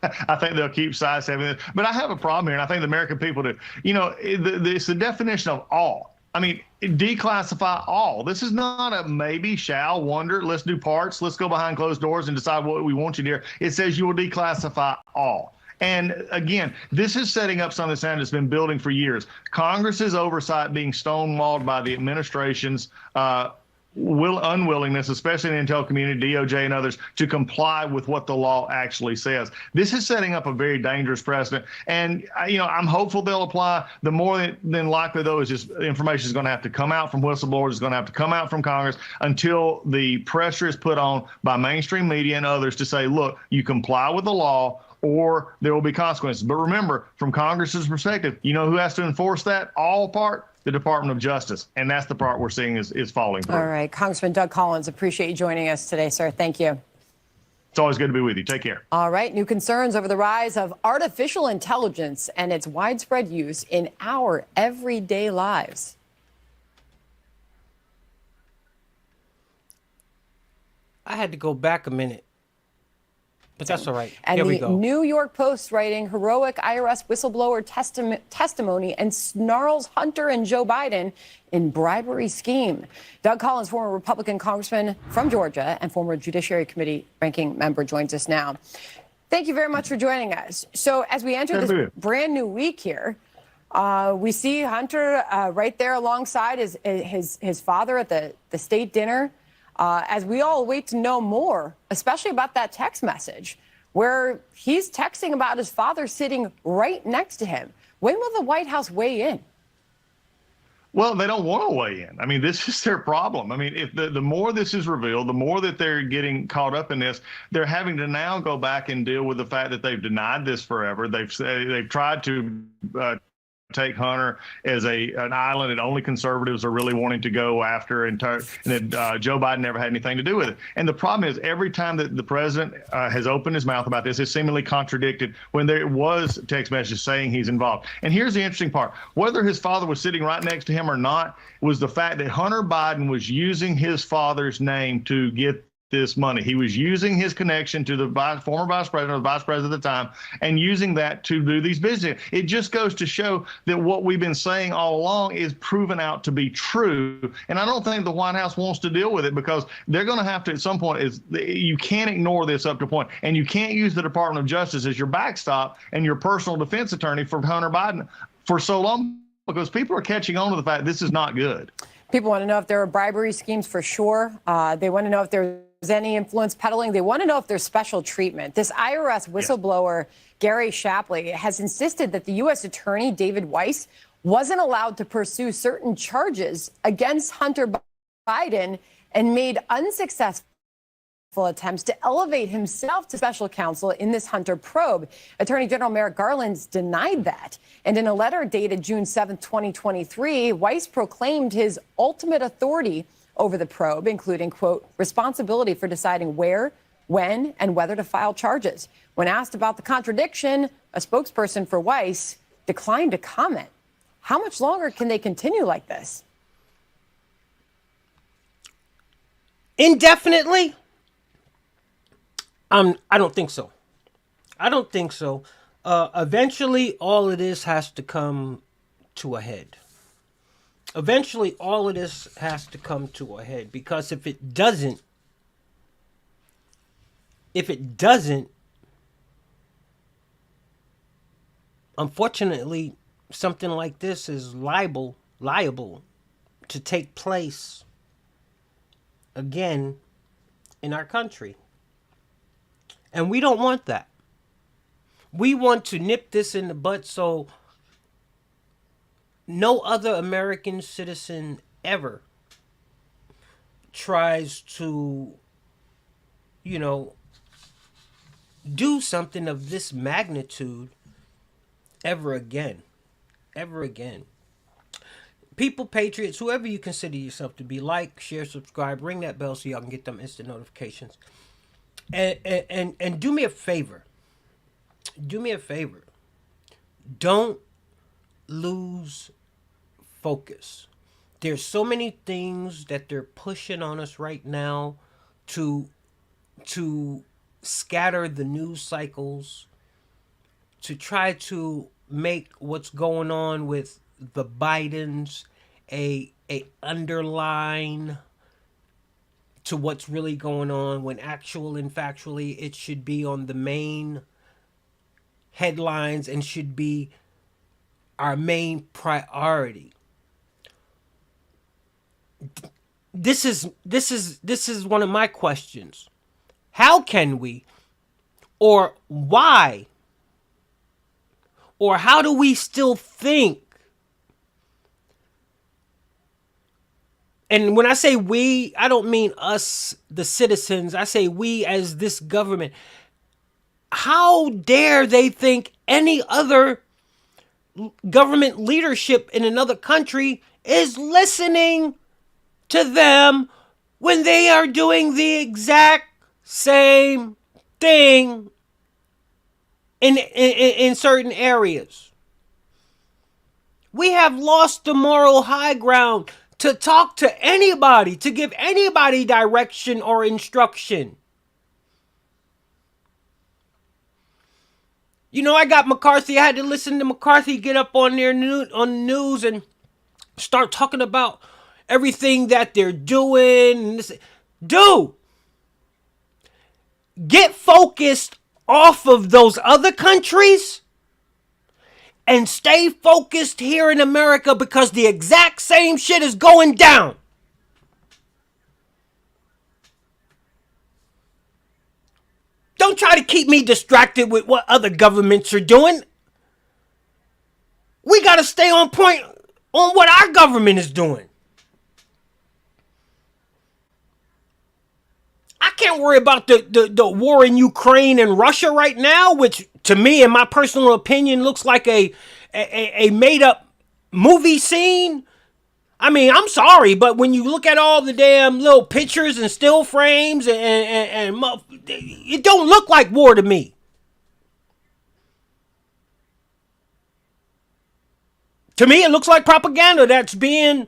I think they'll keep sidestepping it. But I have a problem here, and I think the American people do. You know, it's the definition of all. I mean, declassify all. This is not a maybe, shall, wonder, let's do parts, let's go behind closed doors and decide what we want you to hear. It says you will declassify all. And again, this is setting up something that's been building for years. Congress's oversight being stonewalled by the administration's unwillingness, especially in the intel community, DOJ and others, to comply with what the law actually says. This is setting up a very dangerous precedent. And, you know, I'm hopeful they'll apply. The more than likely, though, is just information is going to have to come out from whistleblowers, is going to have to come out from Congress until the pressure is put on by mainstream media and others to say, look, you comply with the law or there will be consequences. But remember, from Congress's perspective, you know who has to enforce that all part? The Department of Justice. And that's the part we're seeing is falling through. All right. Congressman Doug Collins, appreciate you joining us today, sir. Thank you. It's always good to be with you. Take care. All right. New concerns over the rise of artificial intelligence and its widespread use in our everyday lives. I had to go back a minute. But that's all right. And Here we the go. New York Post writing heroic IRS whistleblower testimony and snarls Hunter and Joe Biden in bribery scheme. Doug Collins, former Republican congressman from Georgia and former Judiciary Committee ranking member, joins us now. Thank you very much for joining us. So as we enter this brand new week here, we see Hunter right there alongside his father at the state dinner. As we all wait to know more, especially about that text message where he's texting about his father sitting right next to him. When will the White House weigh in? Well, they don't want to weigh in. I mean, this is their problem. I mean, if the more this is revealed, the more that they're getting caught up in this, they're having to now go back and deal with the fact that they've denied this forever. They've tried to take Hunter as an island that only conservatives are really wanting to go after, and that Joe Biden never had anything to do with it. And the problem is every time that the president has opened his mouth about this, it's seemingly contradicted when there was text messages saying he's involved. And here's the interesting part. Whether his father was sitting right next to him or not was the fact that Hunter Biden was using his father's name to get this money. He was using his connection to the former vice president, or the vice president at the time, and using that to do these business. It just goes to show that what we've been saying all along is proven out to be true. And I don't think the White House wants to deal with it, because they're going to have to at some point. You can't ignore this up to a point, and you can't use the Department of Justice as your backstop and your personal defense attorney for Hunter Biden for so long, because people are catching on to the fact this is not good. People want to know if there are bribery schemes for sure. They want to know if there's any influence peddling. They want to know if there's special treatment. This IRS whistleblower, Gary Shapley, has insisted that the U.S. Attorney, David Weiss, wasn't allowed to pursue certain charges against Hunter Biden and made unsuccessful attempts to elevate himself to special counsel in this Hunter probe. Attorney General Merrick Garland denied that. And in a letter dated June 7, 2023, Weiss proclaimed his ultimate authority over the probe, including, quote, responsibility for deciding where, when and whether to file charges. When asked about the contradiction, a spokesperson for Weiss declined to comment. How much longer can they continue like this? Indefinitely? I don't think so. I don't think so. Eventually, all of this has to come to a head. Eventually, all of this has to come to a head, because if it doesn't, unfortunately, something like this is liable to take place again in our country. And we don't want that. We want to nip this in the bud so no other American citizen ever tries to, do something of this magnitude ever again. Ever again. People, patriots, whoever you consider yourself to be, like, share, subscribe, ring that bell so y'all can get them instant notifications. And do me a favor. Do me a favor. Don't lose focus. There's so many things that they're pushing on us right now to scatter the news cycles, to try to make what's going on with the Bidens a underline to what's really going on, when actual and factually it should be on the main headlines and should be our main priority. This is one of my questions. How can we, or why, or how do we still think? And when I say we, I don't mean us, the citizens. I say we as this government. How dare they think any other government leadership in another country is listening to them when they are doing the exact same thing in certain areas? We have lost the moral high ground to talk to anybody, to give anybody direction or instruction. I got McCarthy. I had to listen to McCarthy get up on there on the news and start talking about everything that they're doing. Dude, get focused off of those other countries and stay focused here in America, because the exact same shit is going down. Don't try to keep me distracted with what other governments are doing. We got to stay on point on what our government is doing. I can't worry about the war in Ukraine and Russia right now, which to me, in my personal opinion, looks like a made up movie scene. I mean, I'm sorry, but when you look at all the damn little pictures and still frames and it don't look like war to me. To me, it looks like propaganda that's being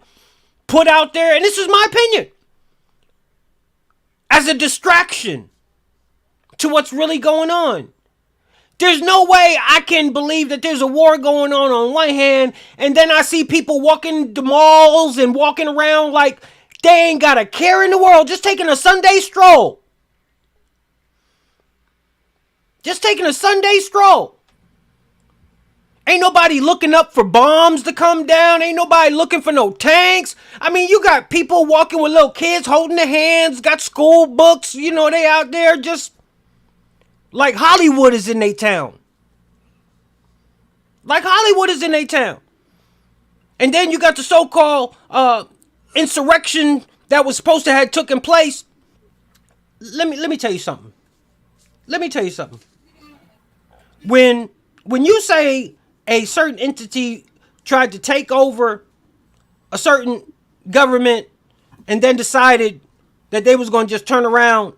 put out there, and this is my opinion, as a distraction to what's really going on. There's no way I can believe that there's a war going on one hand, and then I see people walking the malls and walking around like they ain't got a care in the world, just taking a Sunday stroll. Just taking a Sunday stroll. Ain't nobody looking up for bombs to come down. Ain't nobody looking for no tanks. I mean, you got people walking with little kids holding their hands, got school books. They out there just like Hollywood is in their town. Like Hollywood is in their town. And then you got the so-called insurrection that was supposed to have taken place. Let me tell you something. Let me tell you something. When you say a certain entity tried to take over a certain government and then decided that they was going to just turn around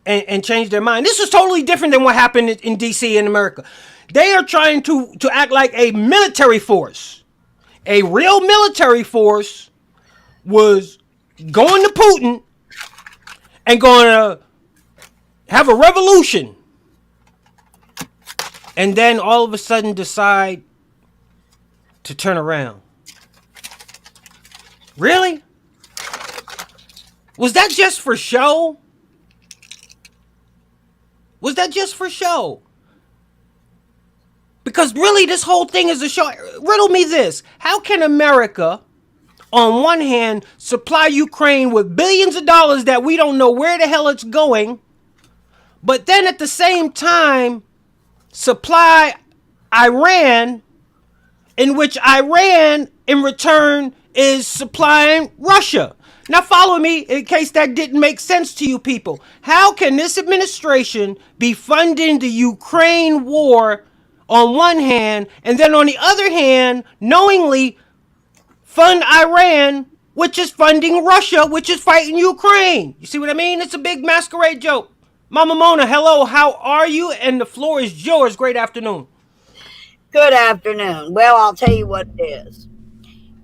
and change their mind. This is totally different than what happened in D.C. in America. They are trying to act like a military force. A real military force was going to Putin and going to have a revolution. And then all of a sudden decide to turn around. Really? Was that just for show? Was that just for show? Because really, this whole thing is a show. Riddle me this. How can America, on one hand, supply Ukraine with billions of dollars that we don't know where the hell it's going, but then at the same time, supply Iran, in which Iran, in return, is supplying Russia? Now follow me in case that didn't make sense to you people. How can this administration be funding the Ukraine war on one hand, and then on the other hand, knowingly fund Iran, which is funding Russia, which is fighting Ukraine? You see what I mean? It's a big masquerade joke. Mama Mona, hello, how are you? And the floor is yours. Great afternoon. Good afternoon. Well, I'll tell you what it is.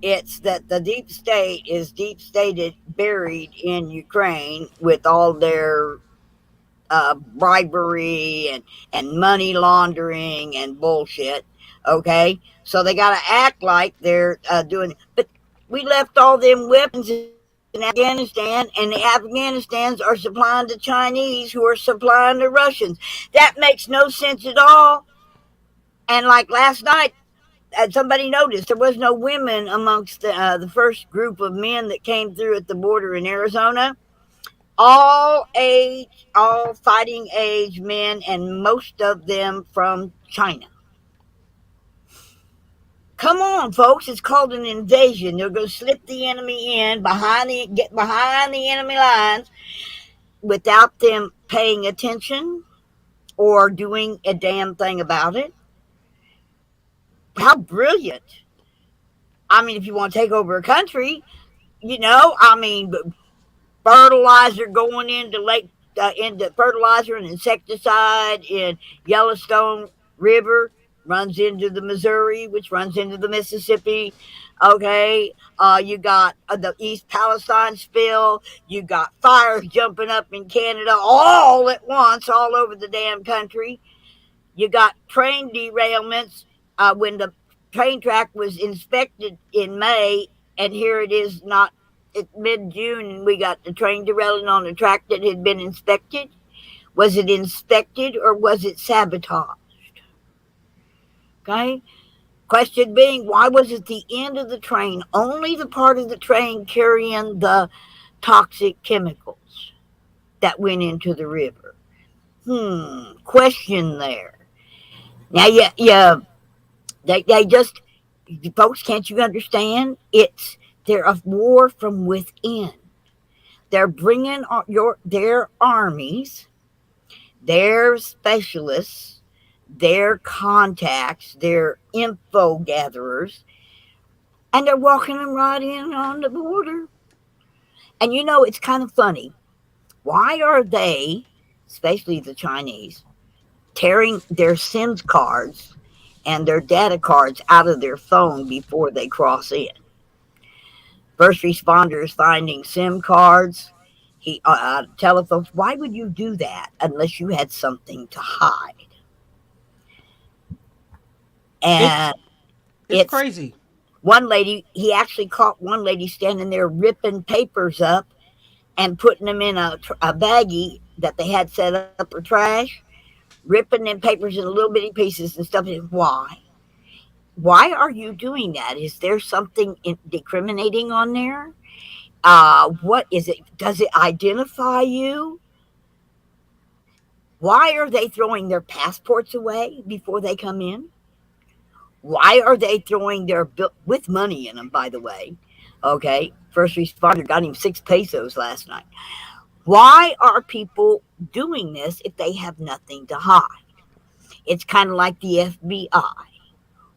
It's that the deep state is deep stated, buried in Ukraine with all their bribery and money laundering and bullshit. Okay, so they got to act like they're doing it. But we left all them weapons in Afghanistan, and the Afghanistans are supplying the Chinese, who are supplying the Russians. That makes no sense at all. And like last night, somebody noticed there was no women amongst the first group of men that came through at the border in Arizona. All age, all fighting age men, and most of them from China. Come on, folks, it's called an invasion. They're going to slip the enemy in, get behind the enemy lines without them paying attention or doing a damn thing about it. How brilliant. I mean, if you want to take over a country, fertilizer going into fertilizer and insecticide in Yellowstone River runs into the Missouri, which runs into the Mississippi. Okay, you got the East Palestine spill. You got fires jumping up in Canada all at once, all over the damn country. You got train derailments when the train track was inspected in May, and here it is not. It's mid-June, and we got the train derailing on a track that had been inspected. Was it inspected or was it sabotaged? Okay. Question being, why was it the end of the train, only the part of the train carrying the toxic chemicals that went into the river? Question there. Now, they just, folks, can't you understand? They're a war from within. They're bringing their armies, their specialists, their contacts, their info gatherers, and they're walking them right in on the border. And it's kind of funny. Why are they, especially the Chinese, tearing their SIM cards and their data cards out of their phone before they cross in? First responders finding SIM cards, telephones. Why would you do that unless you had something to hide? And it's crazy. One lady, he actually caught one lady standing there ripping papers up and putting them in a baggie that they had set up for trash, ripping them papers in little bitty pieces and stuff. Why? Why are you doing that? Is there something discriminating on there? What is it? Does it identify you? Why are they throwing their passports away before they come in? Why are they throwing their bill with money in them, by the way? Okay, first responder got him 6 pesos last night. Why are people doing this if they have nothing to hide? It's kind of like the FBI.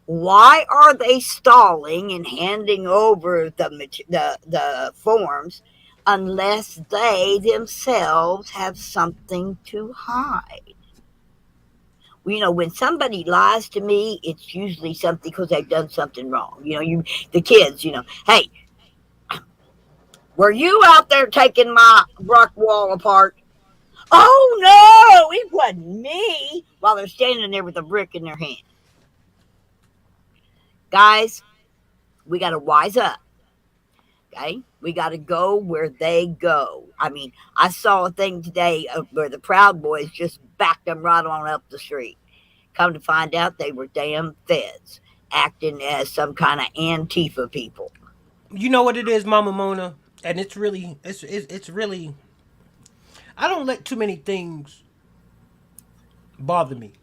Why are they stalling and handing over the forms unless they themselves have something to hide. You know, when somebody lies to me, it's usually something because they've done something wrong. You know, the kids, you know, hey, were you out there taking my rock wall apart? Oh no, it wasn't me. While they're standing there with a brick in their hand. Guys, we got to wise up. Okay, we got to go where they go. I mean, I saw a thing today where the Proud Boys just backed them right on up the street. Come to find out, they were damn feds acting as some kind of Antifa people. You know what it is, Mama Mona, and it's really. I don't let too many things bother me.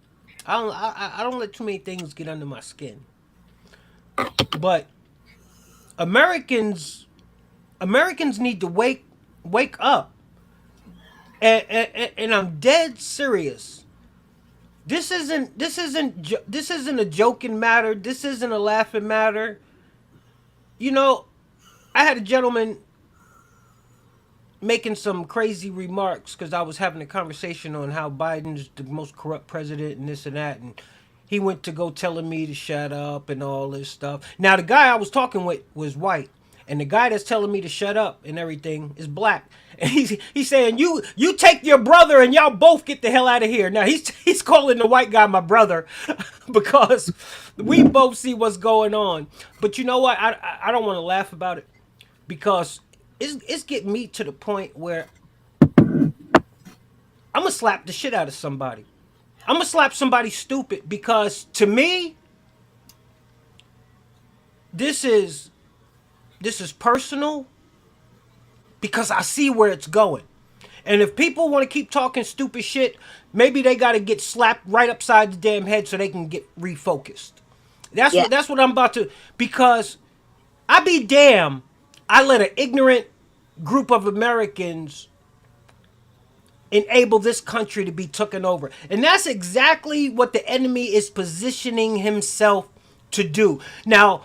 I don't let too many things get under my skin. But Americans need to wake up, and I'm dead serious. This isn't a joking matter. This isn't a laughing matter. You know, I had a gentleman making some crazy remarks because I was having a conversation on how Biden's the most corrupt president and this and that, and he went to go telling me to shut up and all this stuff. Now the guy I was talking with was white, and the guy that's telling me to shut up and everything is black. And he's saying you take your brother and y'all both get the hell out of here. Now he's calling the white guy my brother because we both see what's going on. But you know what? I don't want to laugh about it because it's getting me to the point where I'm gonna slap the shit out of somebody. I'm gonna slap somebody stupid because to me, this is personal because I see where it's going. And if people want to keep talking stupid shit, maybe they got to get slapped right upside the damn head so they can get refocused. That's what I'm about to, because I be damn, I let an ignorant group of Americans enable this country to be taken over. And that's exactly what the enemy is positioning himself to do. Now,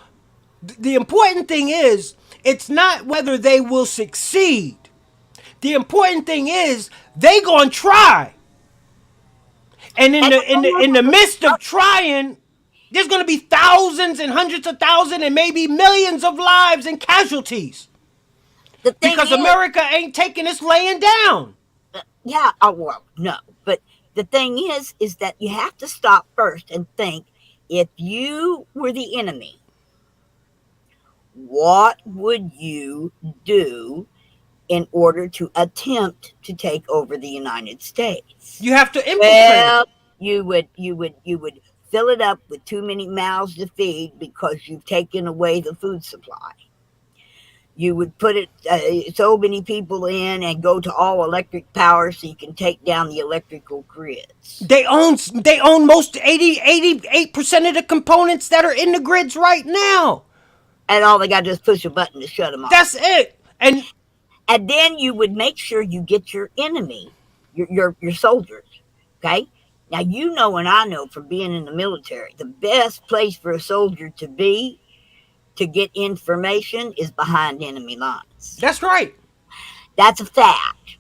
the important thing is, it's not whether they will succeed. The important thing is, they gonna try. And in the midst of trying, there's gonna be thousands and hundreds of thousands and maybe millions of lives and casualties. Because America ain't taking this laying down. Yeah, well, no. But the thing is that you have to stop first and think, if you were the enemy, what would you do in order to attempt to take over the United States? You have to infiltrate. Well, you would fill it up with too many mouths to feed because you've taken away the food supply. You would put so many people in and go to all electric power so you can take down the electrical grids. They own most 88% of the components that are in the grids right now. And all they got to do is push a button to shut them off. That's it. And then you would make sure you get your enemy, your soldiers. Okay? Now, you know, and I know from being in the military, the best place for a soldier to be to get information is behind enemy lines. That's right. That's a fact.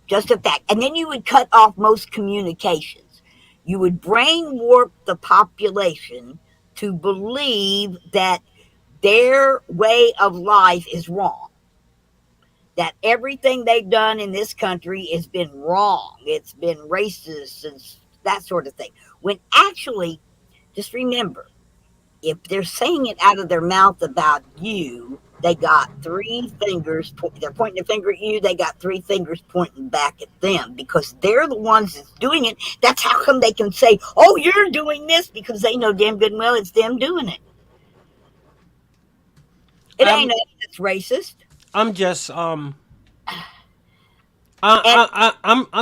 Just a fact. And then you would cut off most communications. You would brain warp the population to believe that their way of life is wrong. That everything they've done in this country has been wrong. It's been racist and that sort of thing. When actually, just remember, if they're saying it out of their mouth about you, they got three fingers. They're pointing their finger at you. They got three fingers pointing back at them because they're the ones that's doing it. That's how come they can say, "Oh, you're doing this," because they know damn good and well it's them doing it. It ain't us that's racist. I'm just I'm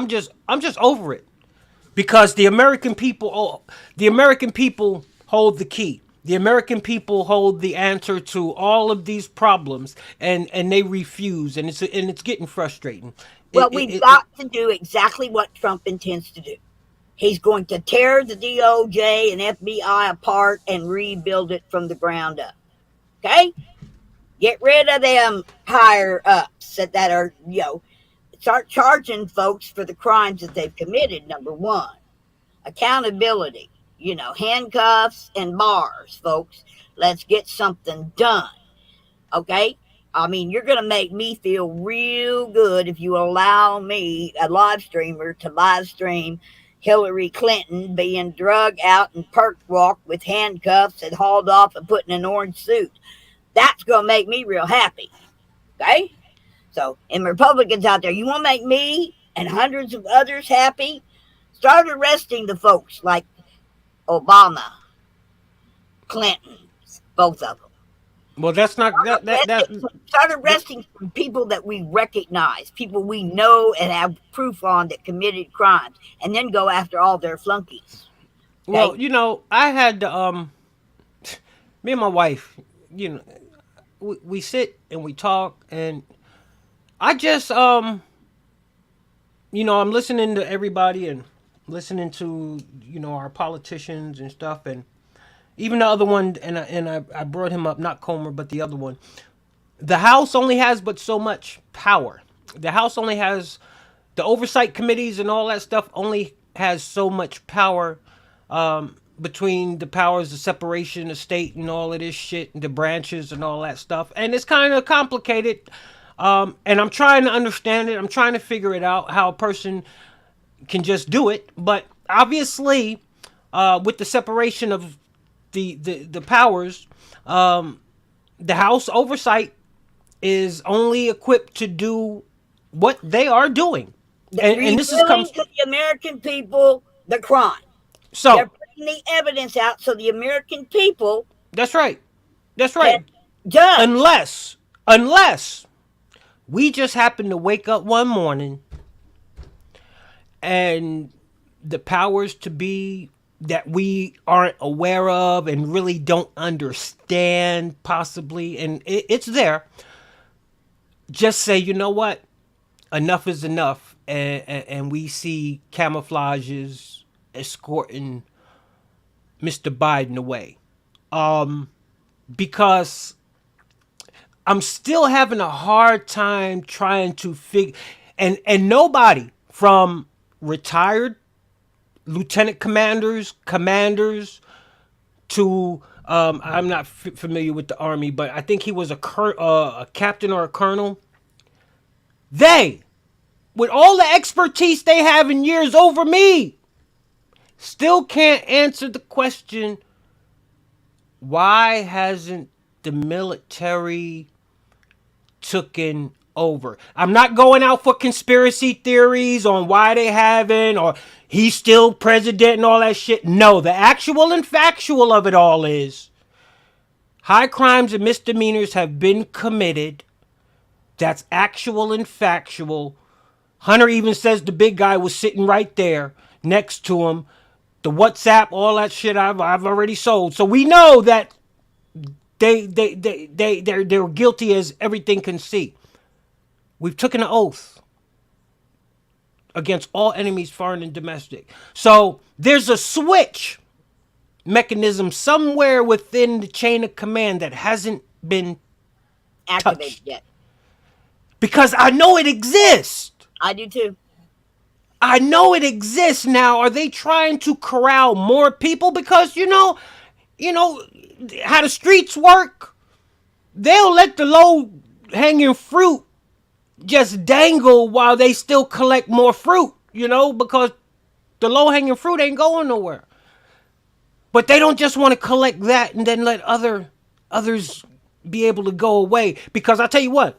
just over it because the American people hold the key. The American people hold the answer to all of these problems, and they refuse, and it's getting frustrating. Well, we've got to do exactly what Trump intends to do. He's going to tear the DOJ and FBI apart and rebuild it from the ground up. Okay? Get rid of them higher ups that are, start charging folks for the crimes that they've committed. Number one, accountability, handcuffs and bars, folks. Let's get something done. Okay? I mean, you're going to make me feel real good if you allow me, a live streamer, to live stream Hillary Clinton being drug out and perk walked with handcuffs and hauled off and put in an orange suit. That's going to make me real happy. Okay? So, and Republicans out there, you want to make me and hundreds of others happy? Start arresting the folks like Obama, Clinton, both of them. Well, that's not Start arresting people that we recognize, people we know and have proof on that committed crimes, and then go after all their flunkies. Okay? Well, I had me and my wife, we sit and we talk, and I just I'm listening to everybody and listening to our politicians and stuff, and even the other one, and I brought him up, not Comer, but the other one. The House only has but so much power. The House only has, the oversight committees and all that stuff only has so much power, between the powers, the separation of state and all of this shit, and the branches and all that stuff. And it's kind of complicated. And I'm trying to understand it. I'm trying to figure it out, how a person can just do it. But obviously, with the separation of the powers, the House oversight is only equipped to do what they are doing, and this is comes to the American people the crime. So they're putting the evidence out so the American people. That's right. Judge. Unless we just happen to wake up one morning and the powers to be that we aren't aware of and really don't understand, possibly, and it's there, just say, you know what, enough is enough, and we see camouflages escorting Mr. Biden away. Because I'm still having a hard time trying to figure, and nobody from retired lieutenant commanders to I'm not familiar with the Army, but I think he was a captain or a colonel. They, with all the expertise they have in years over me, still can't answer the question, why hasn't the military taken over? I'm not going out for conspiracy theories on why they haven't, or he's still president and all that shit. No, the actual and factual of it all is high crimes and misdemeanors have been committed. That's actual and factual. Hunter even says the big guy was sitting right there next to him. The WhatsApp, all that shit I've already sold. So we know that they're guilty as everything can see. We've taken an oath against all enemies, foreign and domestic. So there's a switch mechanism somewhere within the chain of command that hasn't been Activated yet. Because I know it exists. I do too. I know it exists. Now, are they trying to corral more people? Because you know how the streets work. They'll let the low hanging fruit just dangle while they still collect more fruit, because the low hanging fruit ain't going nowhere. But they don't just want to collect that and then let others be able to go away. Because I tell you what,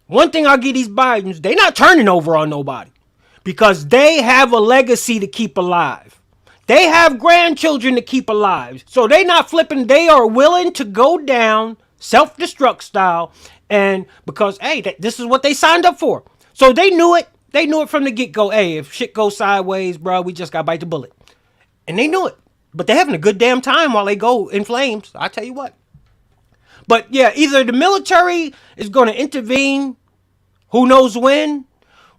one thing I'll give these Bidens, they not turning over on nobody. Because they have a legacy to keep alive. They have grandchildren to keep alive. So they not flipping. They are willing to go down self-destruct style. And because, hey, this is what they signed up for. So they knew it. They knew it from the get-go. Hey, if shit goes sideways, bro, we just got to bite the bullet. And they knew it. But they're having a good damn time while they go in flames. I tell you what. But yeah, either the military is going to intervene, who knows when,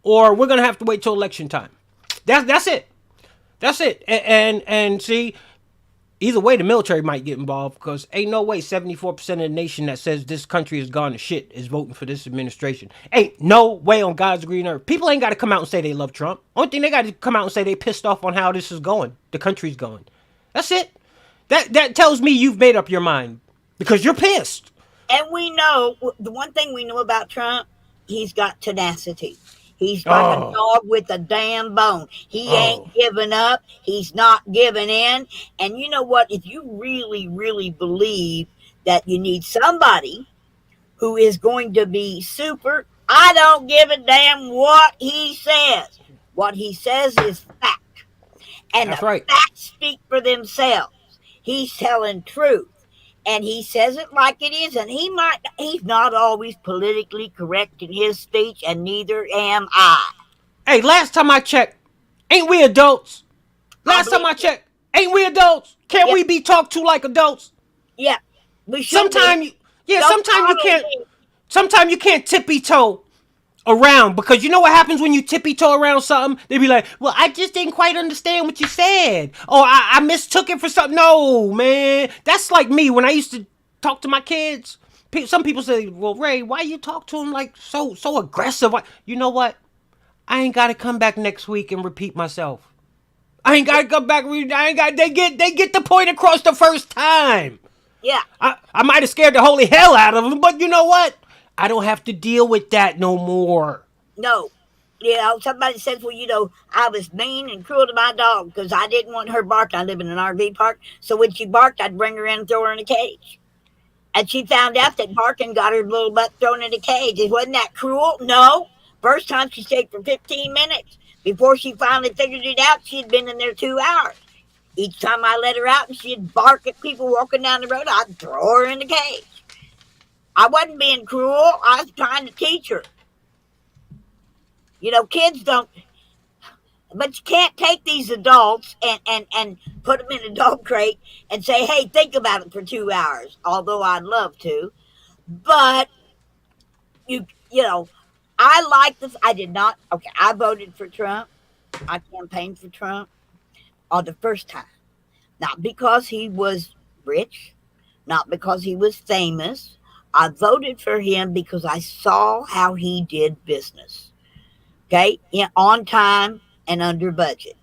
or we're going to have to wait till election time. That's it. That's it. And see, Either way, the military might get involved because ain't no way 74% of the nation that says this country has gone to shit is voting for this administration. Ain't no way on God's green earth. People ain't got to come out and say they love Trump. Only thing they got to come out and say they pissed off on how this is going. The country's going. That's it. That tells me you've made up your mind because you're pissed. And we know, the one thing we know about Trump, he's got tenacity. He's like a dog with a damn bone. He ain't giving up. He's not giving in. And you know what? If you really, really believe that you need somebody who is going to be super, I don't give a damn what he says. What he says is fact. And That's the right. facts speak for themselves. He's telling truth. And he says it like it is, and he's not always politically correct in his speech, and neither am I. Hey, last time I checked, ain't we adults? Last time I checked, ain't we adults? Can't we be talked to like adults? Yeah. We should Sometimes be. Sometimes you can't tippy toe around because you know what happens when you tippy toe around something? They be like, well, I just didn't quite understand what you said. Or I mistook it for something. No, man. That's like me when I used to talk to my kids. Some people say, well, Ray, why you talk to them like so aggressive? You know what? I ain't got to come back next week and repeat myself. I ain't got to come back. They get the point across the first time. Yeah. I might have scared the holy hell out of them, but you know what? I don't have to deal with that no more. No. You know, somebody says, well, you know, I was mean and cruel to my dog because I didn't want her barking. I live in an RV park. So when she barked, I'd bring her in and throw her in a cage. And she found out that barking got her little butt thrown in a cage. Wasn't that cruel? No. First time she stayed for 15 minutes. Before she finally figured it out, she had been in there 2 hours. Each time I let her out and she'd bark at people walking down the road, I'd throw her in the cage. I wasn't being cruel. I was trying to teach her. You know, kids don't, but you can't take these adults and put them in a dog crate and say, hey, think about it for 2 hours, although I'd love to. But, you know, I like this. I did not. Okay, I voted for Trump. I campaigned for Trump on the first time. Not because he was rich, not because he was famous. I voted for him because I saw how he did business. Okay, on time and under budget.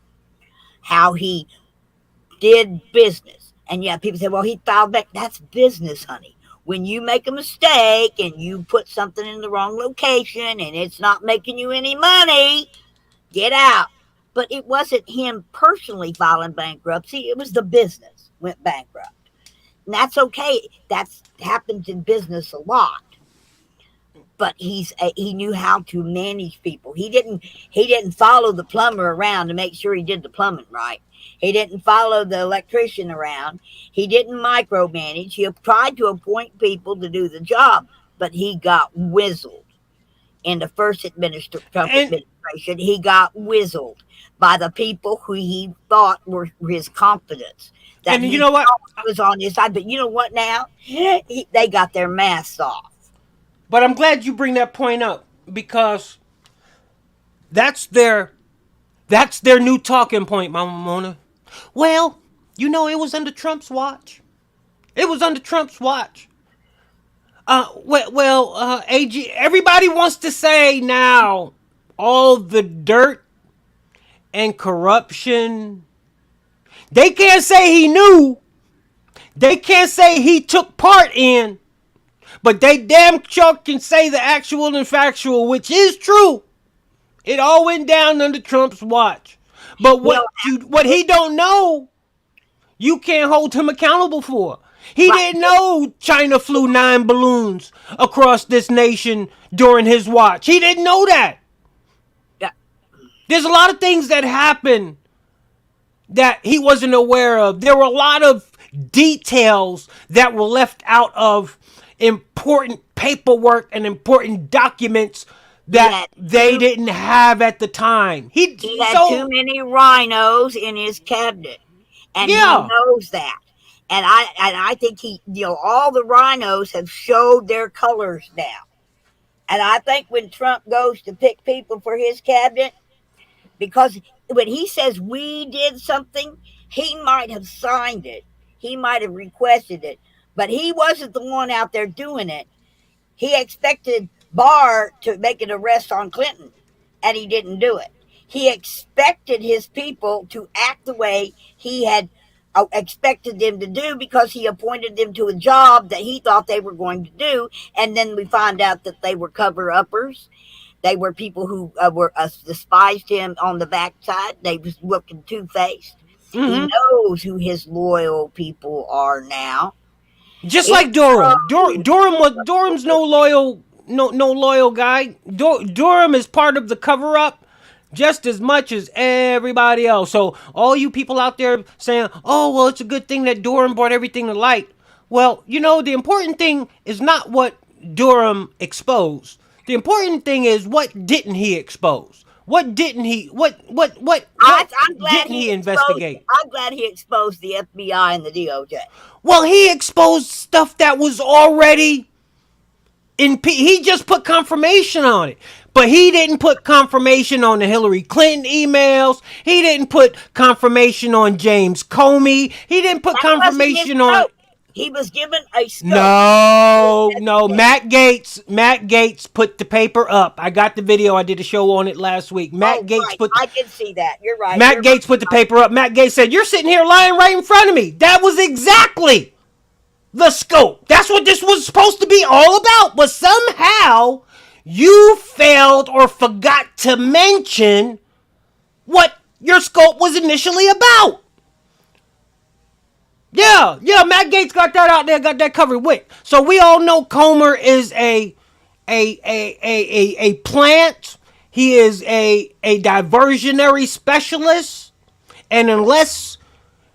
How he did business. And yeah, people say, well, he filed back. That's business, honey. When you make a mistake and you put something in the wrong location and it's not making you any money, get out. But it wasn't him personally filing bankruptcy. It was the business went bankrupt. And that's okay. That's happens in business a lot. But he knew how to manage people. He didn't follow the plumber around to make sure he did the plumbing right. He didn't follow the electrician around. He didn't micromanage. He tried to appoint people to do the job, but he got whizzled. In the first Trump administration, he got whizzled by the people who he thought were his confidants. And you know what? Was on his side, but you know what now? They got their masks off. But I'm glad you bring that point up because that's their new talking point, Mama Mona. Well, you know, it was under Trump's watch. It was under Trump's watch. AG, everybody wants to say now all the dirt and corruption. They can't say he knew. They can't say he took part in. But they damn sure can say the actual and factual, which is true. It all went down under Trump's watch. But what he don't know, you can't hold him accountable for. He didn't know China flew 9 balloons across this nation during his watch. He didn't know that. Yeah. There's a lot of things that happened that he wasn't aware of. There were a lot of details that were left out of important paperwork and important documents that they didn't have at the time. He had too many rhinos in his cabinet, and he knows that. And I think all the rhinos have showed their colors now. And I think when Trump goes to pick people for his cabinet, because when he says we did something, he might have signed it. he might have requested it, but he wasn't the one out there doing it. He expected Barr to make an arrest on Clinton, and he didn't do it. He expected his people to act the way he had expected them to do because he appointed them to a job that he thought they were going to do. And then we find out that they were cover-uppers. They were people who despised him on the backside. They was looking two-faced. He knows who his loyal people are now. Just like Durham. Durham's no loyal guy. Durham is part of the cover-up just as much as everybody else. So all you people out there saying, oh, well, it's a good thing that Durham brought everything to light. Well, you know, the important thing is not what Durham exposed. The important thing is what didn't he expose? What didn't he investigate? I'm glad he exposed the FBI and the DOJ. Well, he exposed stuff that was already he just put confirmation on it. But he didn't put confirmation on the Hillary Clinton emails. He didn't put confirmation on James Comey. He didn't put confirmation on... He was given a scope. No. Matt Gaetz put the paper up. I got the video. I did a show on it last week. I did see that. You're right. Matt Gaetz put the paper up. Matt Gaetz said, you're sitting here lying right in front of me. That was exactly the scope. That's what this was supposed to be all about. But somehow you failed or forgot to mention what your scope was initially about. Yeah, Matt Gaetz got that out there, got that covered with. So we all know Comer is a plant. He is a diversionary specialist. And unless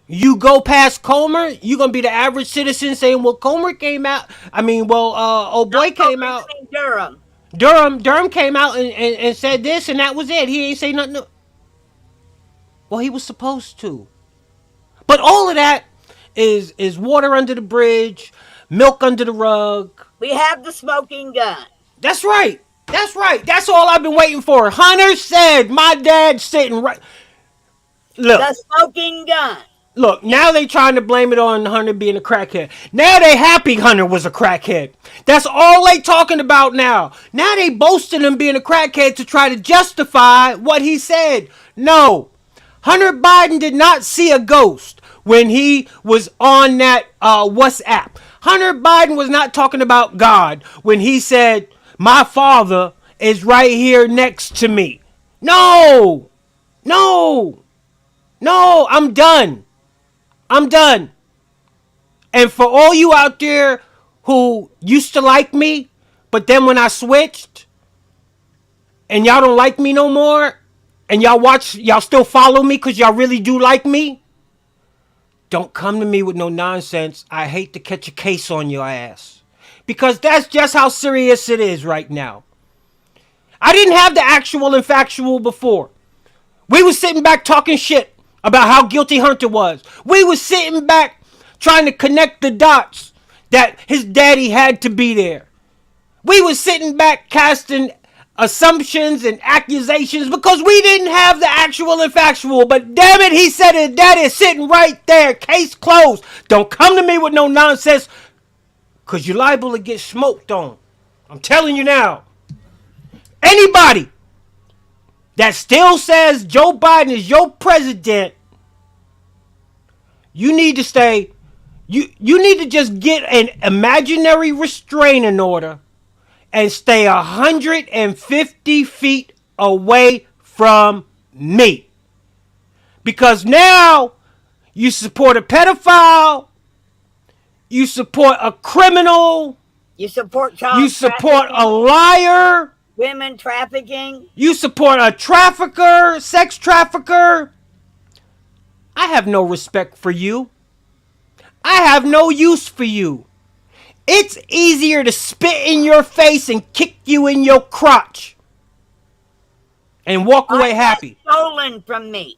you go past Comer, you're going to be the average citizen saying, well, Comer came out. Came out. Durham came out and said this, and that was it. He ain't say nothing. Well, he was supposed to. But all of that is water under the bridge, milk under the rug. We have the smoking gun. That's right. That's all I've been waiting for. Hunter said, my dad's sitting right. Look. The smoking gun. Look, now they trying to blame it on Hunter being a crackhead. Now they happy Hunter was a crackhead. That's all they talking about now. Now they boasting him being a crackhead to try to justify what he said. No. Hunter Biden did not see a ghost when he was on that WhatsApp. Hunter Biden was not talking about God when he said, my father is right here next to me. No, I'm done. And for all you out there who used to like me, but then when I switched and y'all don't like me no more, and y'all still follow me because y'all really do like me, don't come to me with no nonsense. I hate to catch a case on your ass. Because that's just how serious it is right now. I didn't have the actual and factual before. We was sitting back talking shit about how guilty Hunter was. We was sitting back trying to connect the dots that his daddy had to be there. We was sitting back casting assumptions and accusations because we didn't have the actual and factual. But damn it, he said his daddy is sitting right there. Case closed. Don't come to me with no nonsense because you're liable to get smoked on. I'm telling you now. Anybody that still says Joe Biden is your president, you need to stay. You need to just get an imaginary restraining order and stay 150 feet away from me. Because now you support a pedophile, you support a criminal, you support child you support a liar, women trafficking, you support a trafficker, sex trafficker. I have no respect for you. I have no use for you. It's easier to spit in your face and kick you in your crotch and walk away happy. Stolen from me.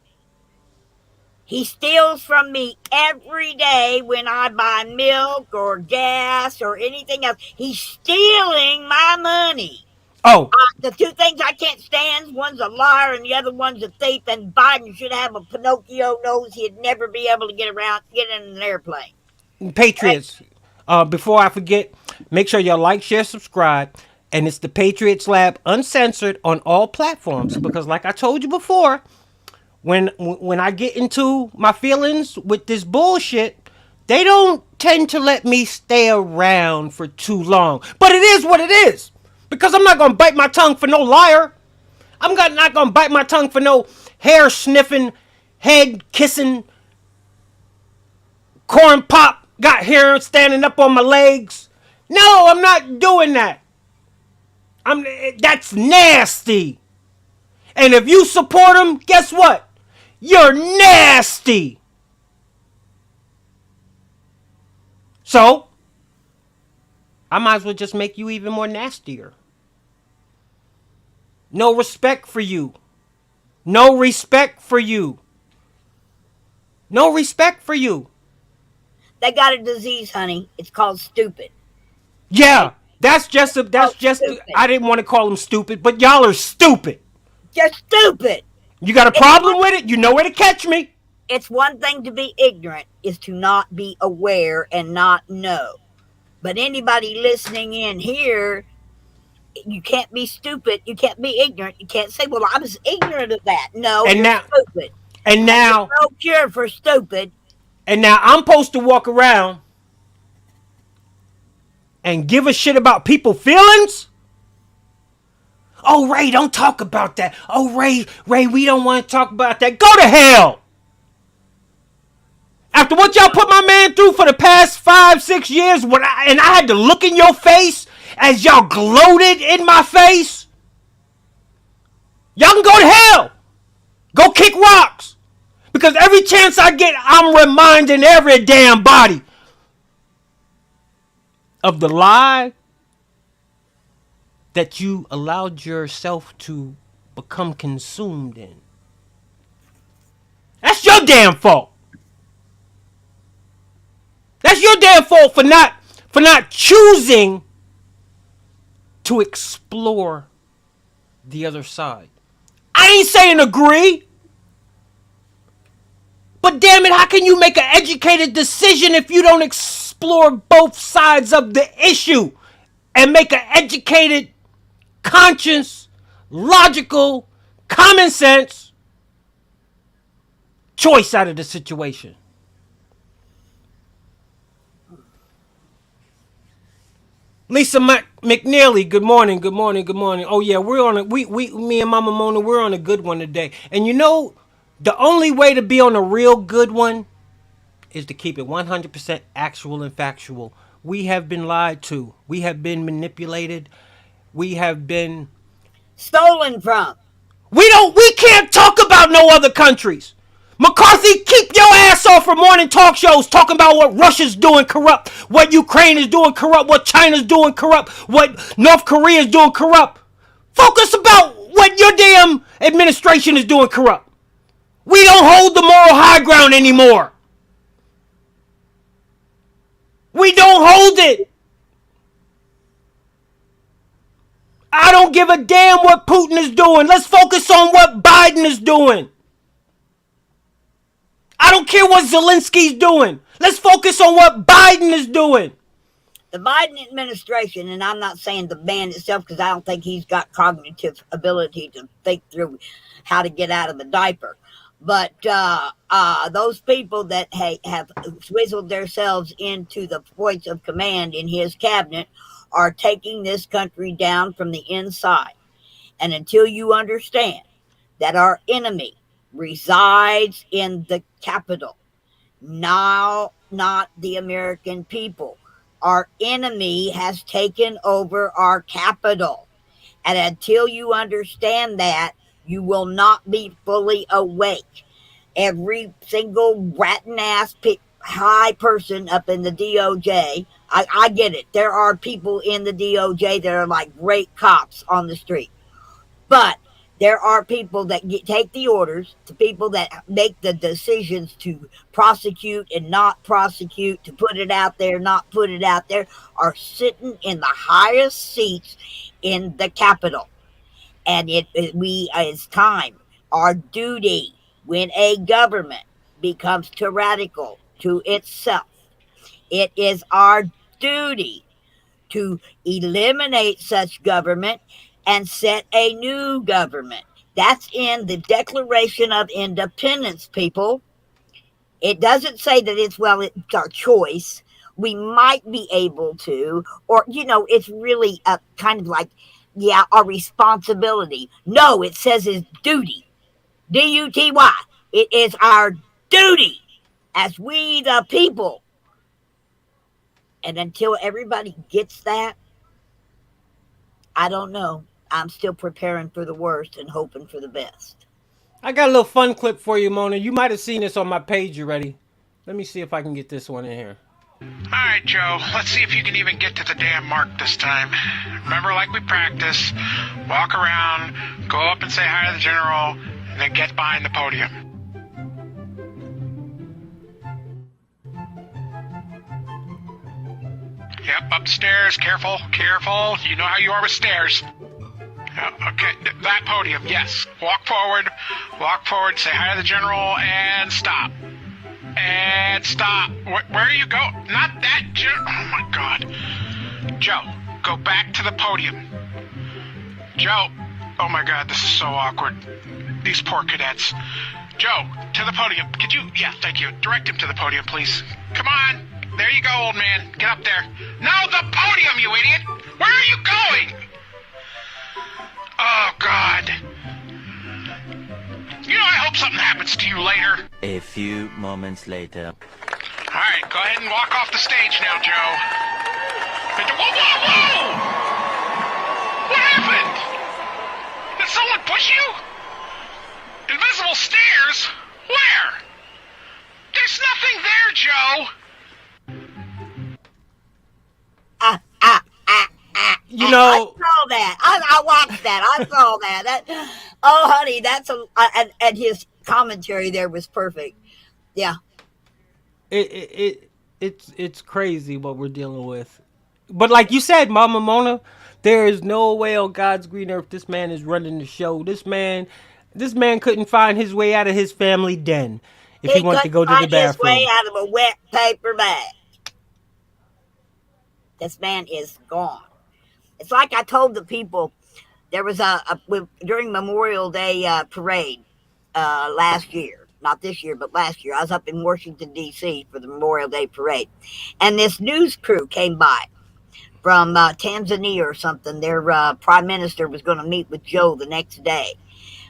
He steals from me every day when I buy milk or gas or anything else. He's stealing my money. Oh. The two things I can't stand, one's a liar and the other one's a thief, and Biden should have a Pinocchio nose. He'd never be able to get in an airplane. Patriots. Before I forget, make sure y'all like, share, subscribe. And it's the Patriots Lab Uncensored on all platforms. Because like I told you before, when I get into my feelings with this bullshit, they don't tend to let me stay around for too long. But it is what it is. Because I'm not going to bite my tongue for no liar. I'm not going to bite my tongue for no hair sniffing, head kissing, corn pop, got hair standing up on my legs. No, I'm not doing that. That's nasty. And if you support them, guess what? You're nasty. So, I might as well just make you even more nastier. No respect for you. No respect for you. No respect for you. They got a disease, honey. It's called stupid. Yeah, I didn't want to call them stupid, but y'all are stupid. You're stupid. You got a problem with it? You know where to catch me. It's one thing to be ignorant, is to not be aware and not know. But anybody listening in here, you can't be stupid. You can't be ignorant. You can't say, well, I was ignorant of that. No, And you're now- stupid. And now, There's no cure for stupid. and now I'm supposed to walk around and give a shit about people's feelings? Oh, Ray, don't talk about that. Oh, Ray, we don't want to talk about that. Go to hell. After what y'all put my man through for the past 5-6 years, and I had to look in your face as y'all gloated in my face, y'all can go to hell. Go kick rocks. Because every chance I get, I'm reminding every damn body of the lie that you allowed yourself to become consumed in. That's your damn fault. That's your damn fault for not choosing to explore the other side. I ain't saying agree. But damn it, how can you make an educated decision if you don't explore both sides of the issue and make an educated, conscious, logical, common sense choice out of the situation? Lisa McNeely, good morning, good morning, good morning. Oh yeah, we're on me and Mama Mona, we're on a good one today. And you know, the only way to be on a real good one is to keep it 100% actual and factual. We have been lied to. We have been manipulated. We have been stolen from. We can't talk about no other countries. McCarthy, keep your ass off for morning talk shows talking about what Russia's doing corrupt, what Ukraine is doing corrupt, what China's doing corrupt, what North Korea is doing corrupt. Focus about what your damn administration is doing corrupt. We don't hold the moral high ground anymore. We don't hold it. I don't give a damn what Putin is doing. Let's focus on what Biden is doing. I don't care what Zelensky's doing. Let's focus on what Biden is doing. The Biden administration, and I'm not saying the man itself because I don't think he's got cognitive ability to think through how to get out of the diaper. But those people that have swizzled themselves into the points of command in his cabinet are taking this country down from the inside. And until you understand that our enemy resides in the capital, now not the American people. Our enemy has taken over our capital. And until you understand that, you will not be fully awake. Every single ratting ass high person up in the DOJ, I get it. There are people in the DOJ that are like great cops on the street. But there are people that take the orders, the people that make the decisions to prosecute and not prosecute, to put it out there, not put it out there, are sitting in the highest seats in the Capitol. And it's time, our duty, when a government becomes tyrannical to itself, It is our duty to eliminate such government and set a new government. That's in the Declaration of Independence, people. It doesn't say that it's our choice. We might be able to, or, it's really a kind of like, our responsibility. No, it says it's duty. D-U-T-Y. It is our duty as we the people. And until everybody gets that, I don't know. I'm still preparing for the worst and hoping for the best. I got a little fun clip for you, Mona. You might have seen this on my page already. Let me see if I can get this one in here. All right, Joe. Let's see if you can even get to the damn mark this time. Remember, like we practice, walk around, go up and say hi to the general, and then get behind the podium. Yep, up the stairs. Careful, careful. You know how you are with stairs. Okay, that podium, yes. Walk forward, say hi to the general, and stop. And stop. Where are you going? Not that, oh my God. Joe, go back to the podium. Joe, oh my God, this is so awkward. These poor cadets. Joe, to the podium. Could you, thank you. Direct him to the podium, please. Come on. There you go, old man. Get up there. No, the podium, you idiot. Where are you going? Oh, God. I hope something happens to you later. A few moments later. All right, go ahead and walk off the stage now, Joe. Whoa! What happened? Did someone push you? Invisible stairs? Where? There's nothing there, Joe. I saw that. I watched that. I saw that. Oh, honey, that's and his commentary there was perfect. Yeah. It's crazy what we're dealing with. But like you said, Mama Mona, there is no way on God's green earth this man is running the show. This man couldn't find his way out of his family den if he wanted to go to the bathroom. His way out of a wet paper bag. This man is gone. It's like I told the people, there was during Memorial Day parade last year, not this year, but last year. I was up in Washington, D.C. for the Memorial Day parade. And this news crew came by from Tanzania or something. Their prime minister was going to meet with Joe the next day.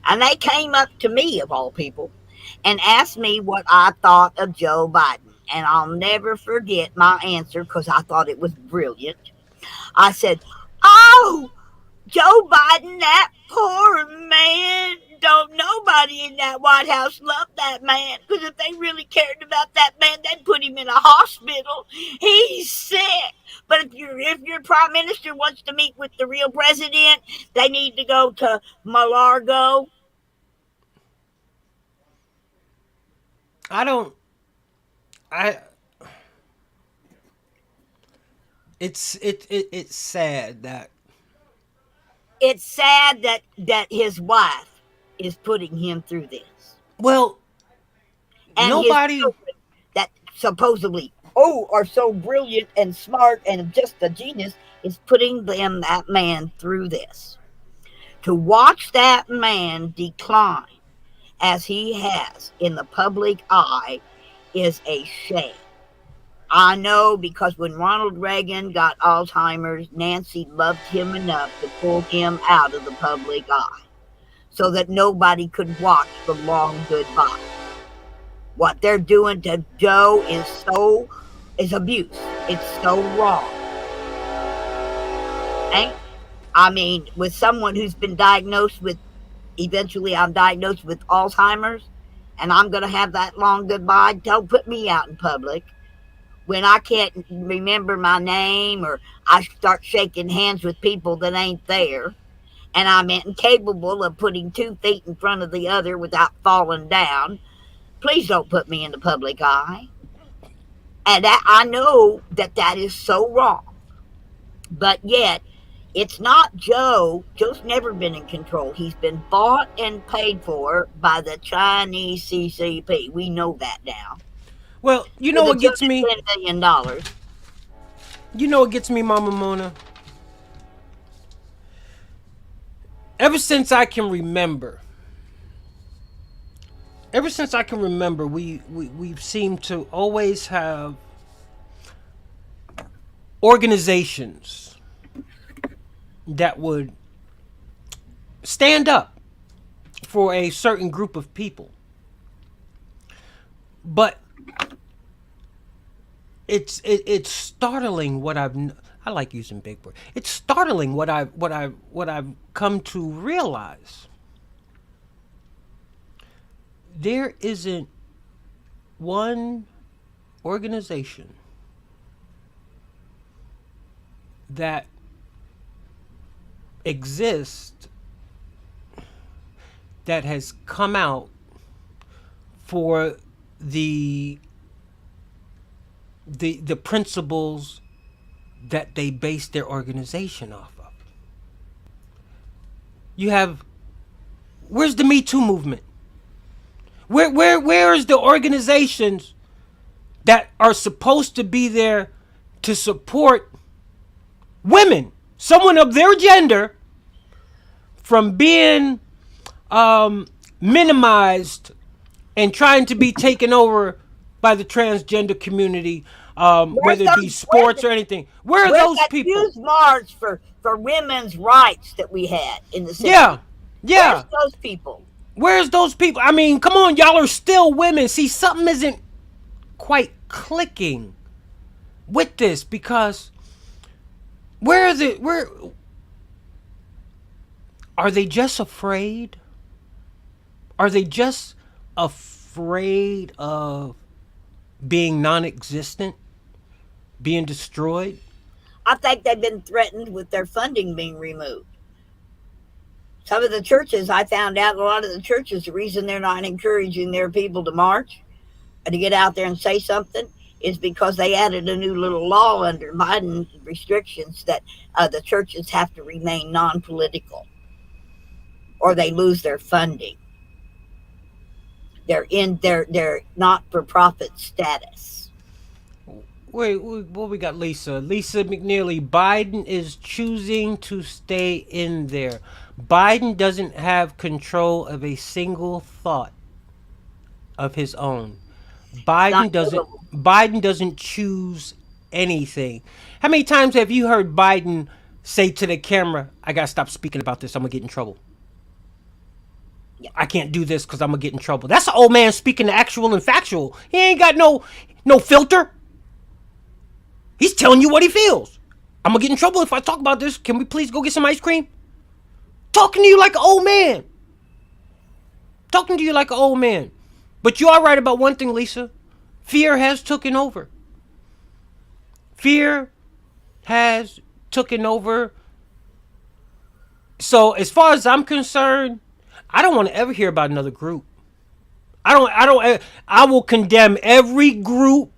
And they came up to me, of all people, and asked me what I thought of Joe Biden. And I'll never forget my answer because I thought it was brilliant. I said, "Oh, Joe Biden, that poor man. Don't nobody in that White House love that man. Because if they really cared about that man, they'd put him in a hospital. He's sick. But if your prime minister wants to meet with the real president, they need to go to Mar-a-Lago." It's sad that his wife is putting him through this. Well, and nobody that supposedly are so brilliant and smart and just a genius is putting that man through this. To watch that man decline as he has in the public eye is a shame. I know, because when Ronald Reagan got Alzheimer's, Nancy loved him enough to pull him out of the public eye so that nobody could watch the long goodbye. What they're doing to Joe is abuse. It's so wrong. I mean, with someone who's been diagnosed with, eventually I'm diagnosed with Alzheimer's, and I'm going to have that long goodbye, don't put me out in public. When I can't remember my name, or I start shaking hands with people that ain't there, and I'm incapable of putting 2 feet in front of the other without falling down, please don't put me in the public eye. And I know that is so wrong. But yet, it's not Joe. Joe's never been in control. He's been bought and paid for by the Chinese CCP. We know that now. Well, you know what gets me? $10 million. You know what gets me, Mama Mona? Ever since I can remember, we've seemed to always have organizations that would stand up for a certain group of people. But it's startling what I like using big words. It's startling what I've come to realize. There isn't one organization that exists that has come out for the principles that they base their organization off of. You have, where's the Me Too movement? Where is the organizations that are supposed to be there to support women, someone of their gender, from being minimized and trying to be taken over by the transgender community, whether it be sports or anything? Where are those people? Huge march for women's rights that we had in the 60s. Yeah. Where's those people? Where's those people? I mean, come on, y'all are still women. See, something isn't quite clicking with this, because where are they just afraid? Are they just afraid of being non-existent, being destroyed? I think they've been threatened with their funding being removed. Some of the churches, I found out, a lot of the churches, the reason they're not encouraging their people to march and to get out there and say something is because they added a new little law under Biden restrictions that the churches have to remain non-political or they lose their funding. They're in their not-for-profit status. Wait, what we got, Lisa? Lisa McNeely, Biden is choosing to stay in there. Biden doesn't have control of a single thought of his own. Biden doesn't choose anything. How many times have you heard Biden say to the camera, I gotta stop speaking about this, I'm gonna get in trouble? I can't do this because I'm gonna get in trouble. That's an old man speaking the actual and factual. He ain't got no filter. He's telling you what he feels. I'm gonna get in trouble if I talk about this. Can we please go get some ice cream? Talking to you like an old man. Talking to you like an old man. But you are right about one thing, Lisa. Fear has taken over. Fear has taken over. So as far as I'm concerned, I don't want to ever hear about another group. I will condemn every group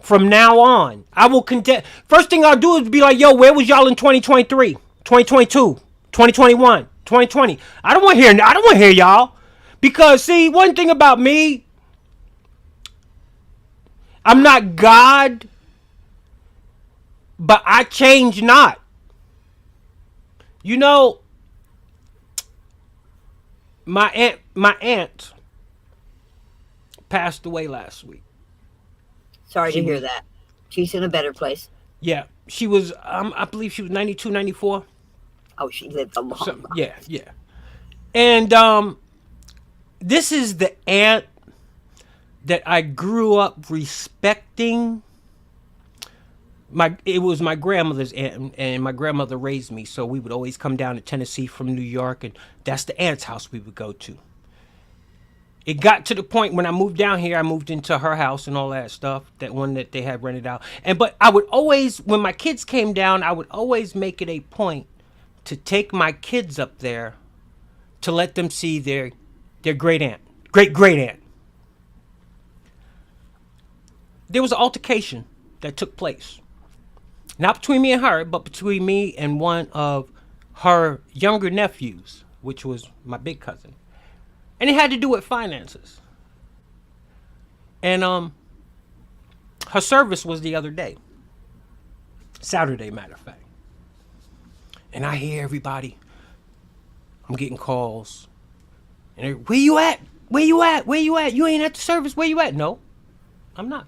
from now on. I will condemn. First thing I'll do is be like, yo, where was y'all in 2023, 2022, 2021, 2020? I don't want to hear y'all. Because see, one thing about me, I'm not God, but I change not. You know, my aunt passed away last week. Sorry to hear that. She's in a better place. Yeah, she was, I believe she was 92, 94. Oh, she lived a long time. Yeah. And this is the aunt that I grew up respecting. It was my grandmother's aunt, and my grandmother raised me, so we would always come down to Tennessee from New York, and that's the aunt's house we would go to. It got to the point when I moved down here, I moved into her house and all that stuff, that one that they had rented out. But I would always, when my kids came down, I would always make it a point to take my kids up there to let them see their great aunt, great aunt. There was an altercation that took place. Not between me and her, but between me and one of her younger nephews, which was my big cousin. And it had to do with finances. And Her service was the other day. Saturday, matter of fact. And I hear everybody. I'm getting calls. And where you at? Where you at? Where you at? You ain't at the service. Where you at? No, I'm not.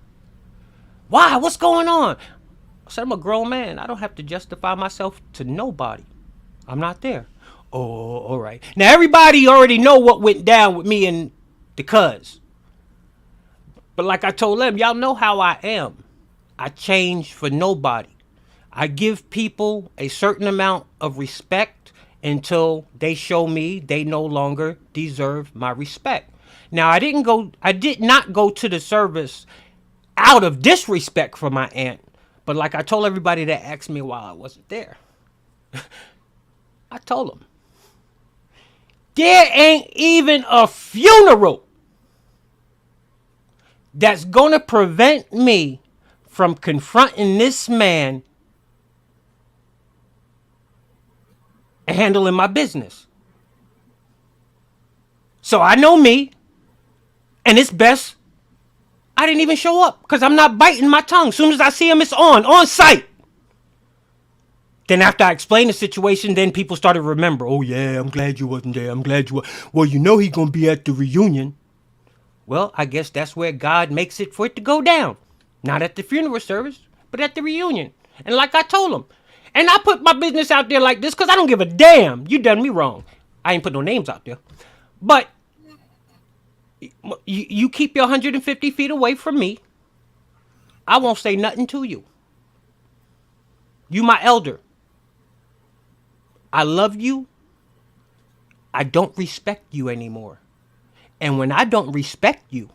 Why? What's going on? I said, I'm a grown man. I don't have to justify myself to nobody. I'm not there. Oh, all right. Now, everybody already know what went down with me and the cuz. But like I told them, y'all know how I am. I change for nobody. I give people a certain amount of respect until they show me they no longer deserve my respect. Now, I did not go to the service out of disrespect for my aunt. But like I told everybody that asked me while I wasn't there, I told them, there ain't even a funeral that's going to prevent me from confronting this man and handling my business. So I know me, and it's best I didn't even show up because I'm not biting my tongue. As soon as I see him, it's on site. Then after I explained the situation, then people started to remember, oh yeah, I'm glad you wasn't there. I'm glad you were. Well, you know he gonna be at the reunion. Well, I guess that's where God makes it for it to go down. Not at the funeral service, but at the reunion. And like I told him, and I put my business out there like this because I don't give a damn. You done me wrong. I ain't put no names out there. But you keep your 150 feet away from me. I won't say nothing to you. You my elder. I love you. I don't respect you anymore. And when I don't respect you,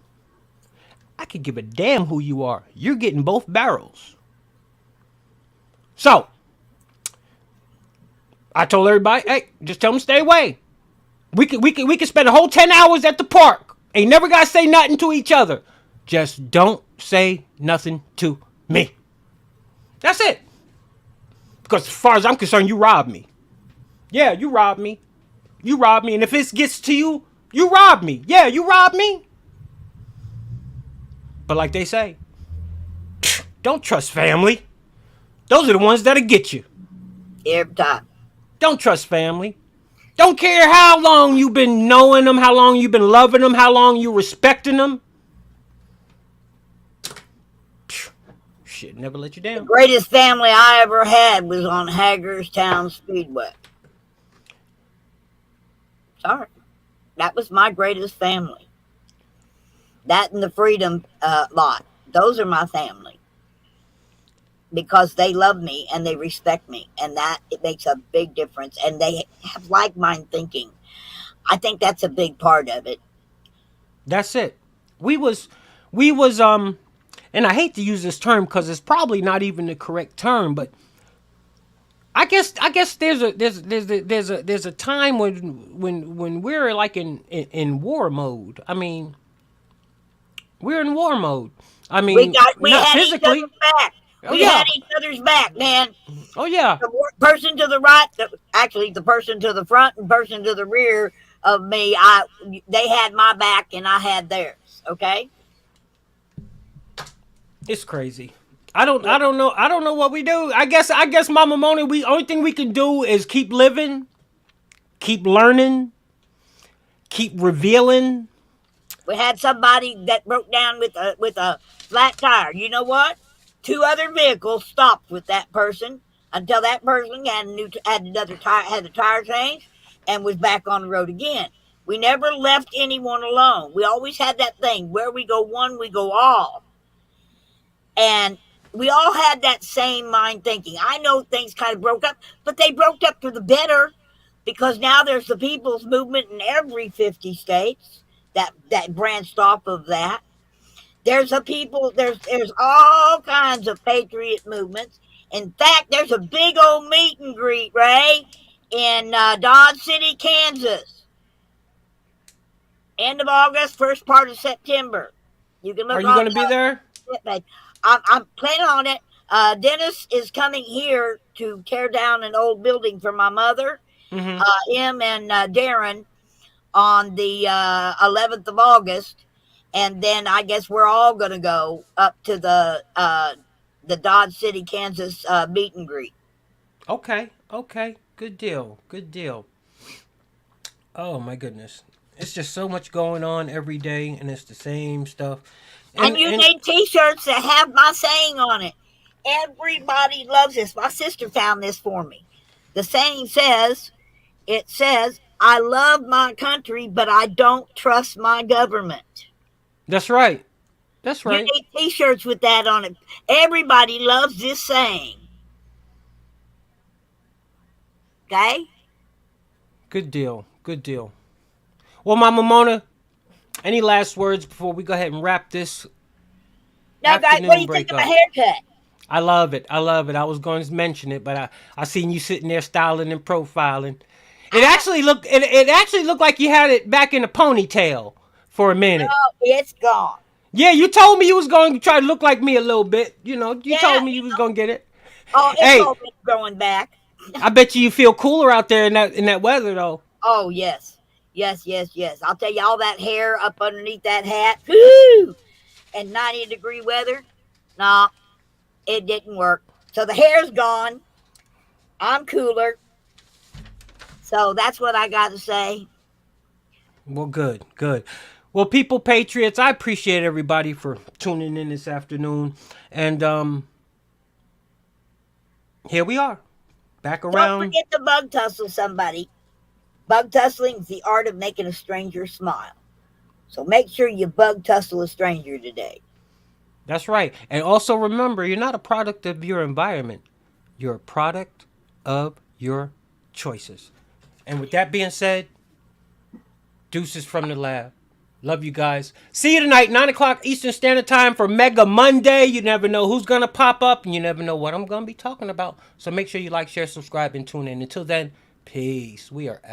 I could give a damn who you are. You're getting both barrels. So, I told everybody, hey, just tell them to stay away. We could spend a whole 10 hours at the park. Ain't never got to say nothing to each other. Just don't say nothing to me. That's it. Because as far as I'm concerned, you robbed me. Yeah, you robbed me. You robbed me. And if this gets to you, you robbed me. Yeah, you robbed me. But like they say, don't trust family. Those are the ones that'll get you. Every time. Don't trust family. Don't care how long you've been knowing them, how long you've been loving them, how long you respecting them. Shit, never let you down. The greatest family I ever had was on Hagerstown Speedway. Sorry. That was my greatest family. That and the Freedom lot. Those are my family. Because they love me and they respect me. And that, it makes a big difference. And they have like-minded thinking. I think that's a big part of it. That's it. We was and I hate to use this term because it's probably not even the correct term, but I guess there's a time when we're like in war mode. I mean, we're in war mode. I mean, we not had physically. each other's back. We had each other's back, man. Oh yeah. The person to the right, actually the person to the front and person to the rear of me, they had my back and I had theirs. Okay. It's crazy. I don't know what we do. I guess Mama Moni, only thing we can do is keep living, keep learning, keep revealing. We had somebody that broke down with a flat tire. You know what? 2 other vehicles stopped with that person until that person had the tire changed and was back on the road again. We never left anyone alone. We always had that thing, where we go one, we go all. And we all had that same mind thinking. I know things kind of broke up, but they broke up for the better because now there's the people's movement in every 50 states that branched off of that. There's all kinds of patriot movements. In fact, there's a big old meet and greet, Ray, in Dodge City, Kansas. End of August, first part of September. You can look. Are you going to be there? I'm planning on it. Dennis is coming here to tear down an old building for my mother. Mm-hmm. Him and Darren on the 11th of August. And then I guess we're all going to go up to the Dodge City, Kansas meet and greet. Okay. Good deal. Oh my goodness. It's just so much going on every day, and it's the same stuff. And you need T-shirts that have my saying on it. Everybody loves this. My sister found this for me. The saying says, I love my country, but I don't trust my government. That's right. You need T-shirts with that on it. Everybody loves this saying. Okay? Good deal. Well, Mama Mona, any last words before we go ahead and wrap this? Now, guys, what do you think of my haircut? I love it. I was going to mention it, but I seen you sitting there styling and profiling. It actually looked like you had it back in a ponytail for a minute. No, it's gone. Yeah, you told me you was going to try to look like me a little bit. You told me you was going to get it. Oh, it's all been growing back. I bet you feel cooler out there in that weather, though. Oh, yes. I'll tell you, all that hair up underneath that hat, woo, and 90-degree weather, nah, it didn't work. So the hair's gone. I'm cooler. So that's what I got to say. Well, good. Well, people, patriots, I appreciate everybody for tuning in this afternoon. And here we are, back around. Don't forget to bug tussle somebody. Bug tussling is the art of making a stranger smile. So make sure you bug tussle a stranger today. That's right. And also remember, you're not a product of your environment. You're a product of your choices. And with that being said, deuces from the lab. Love you guys. See you tonight, 9 o'clock Eastern Standard Time for Mega Monday. You never know who's going to pop up, and you never know what I'm going to be talking about. So make sure you like, share, subscribe, and tune in. Until then, peace. We are out.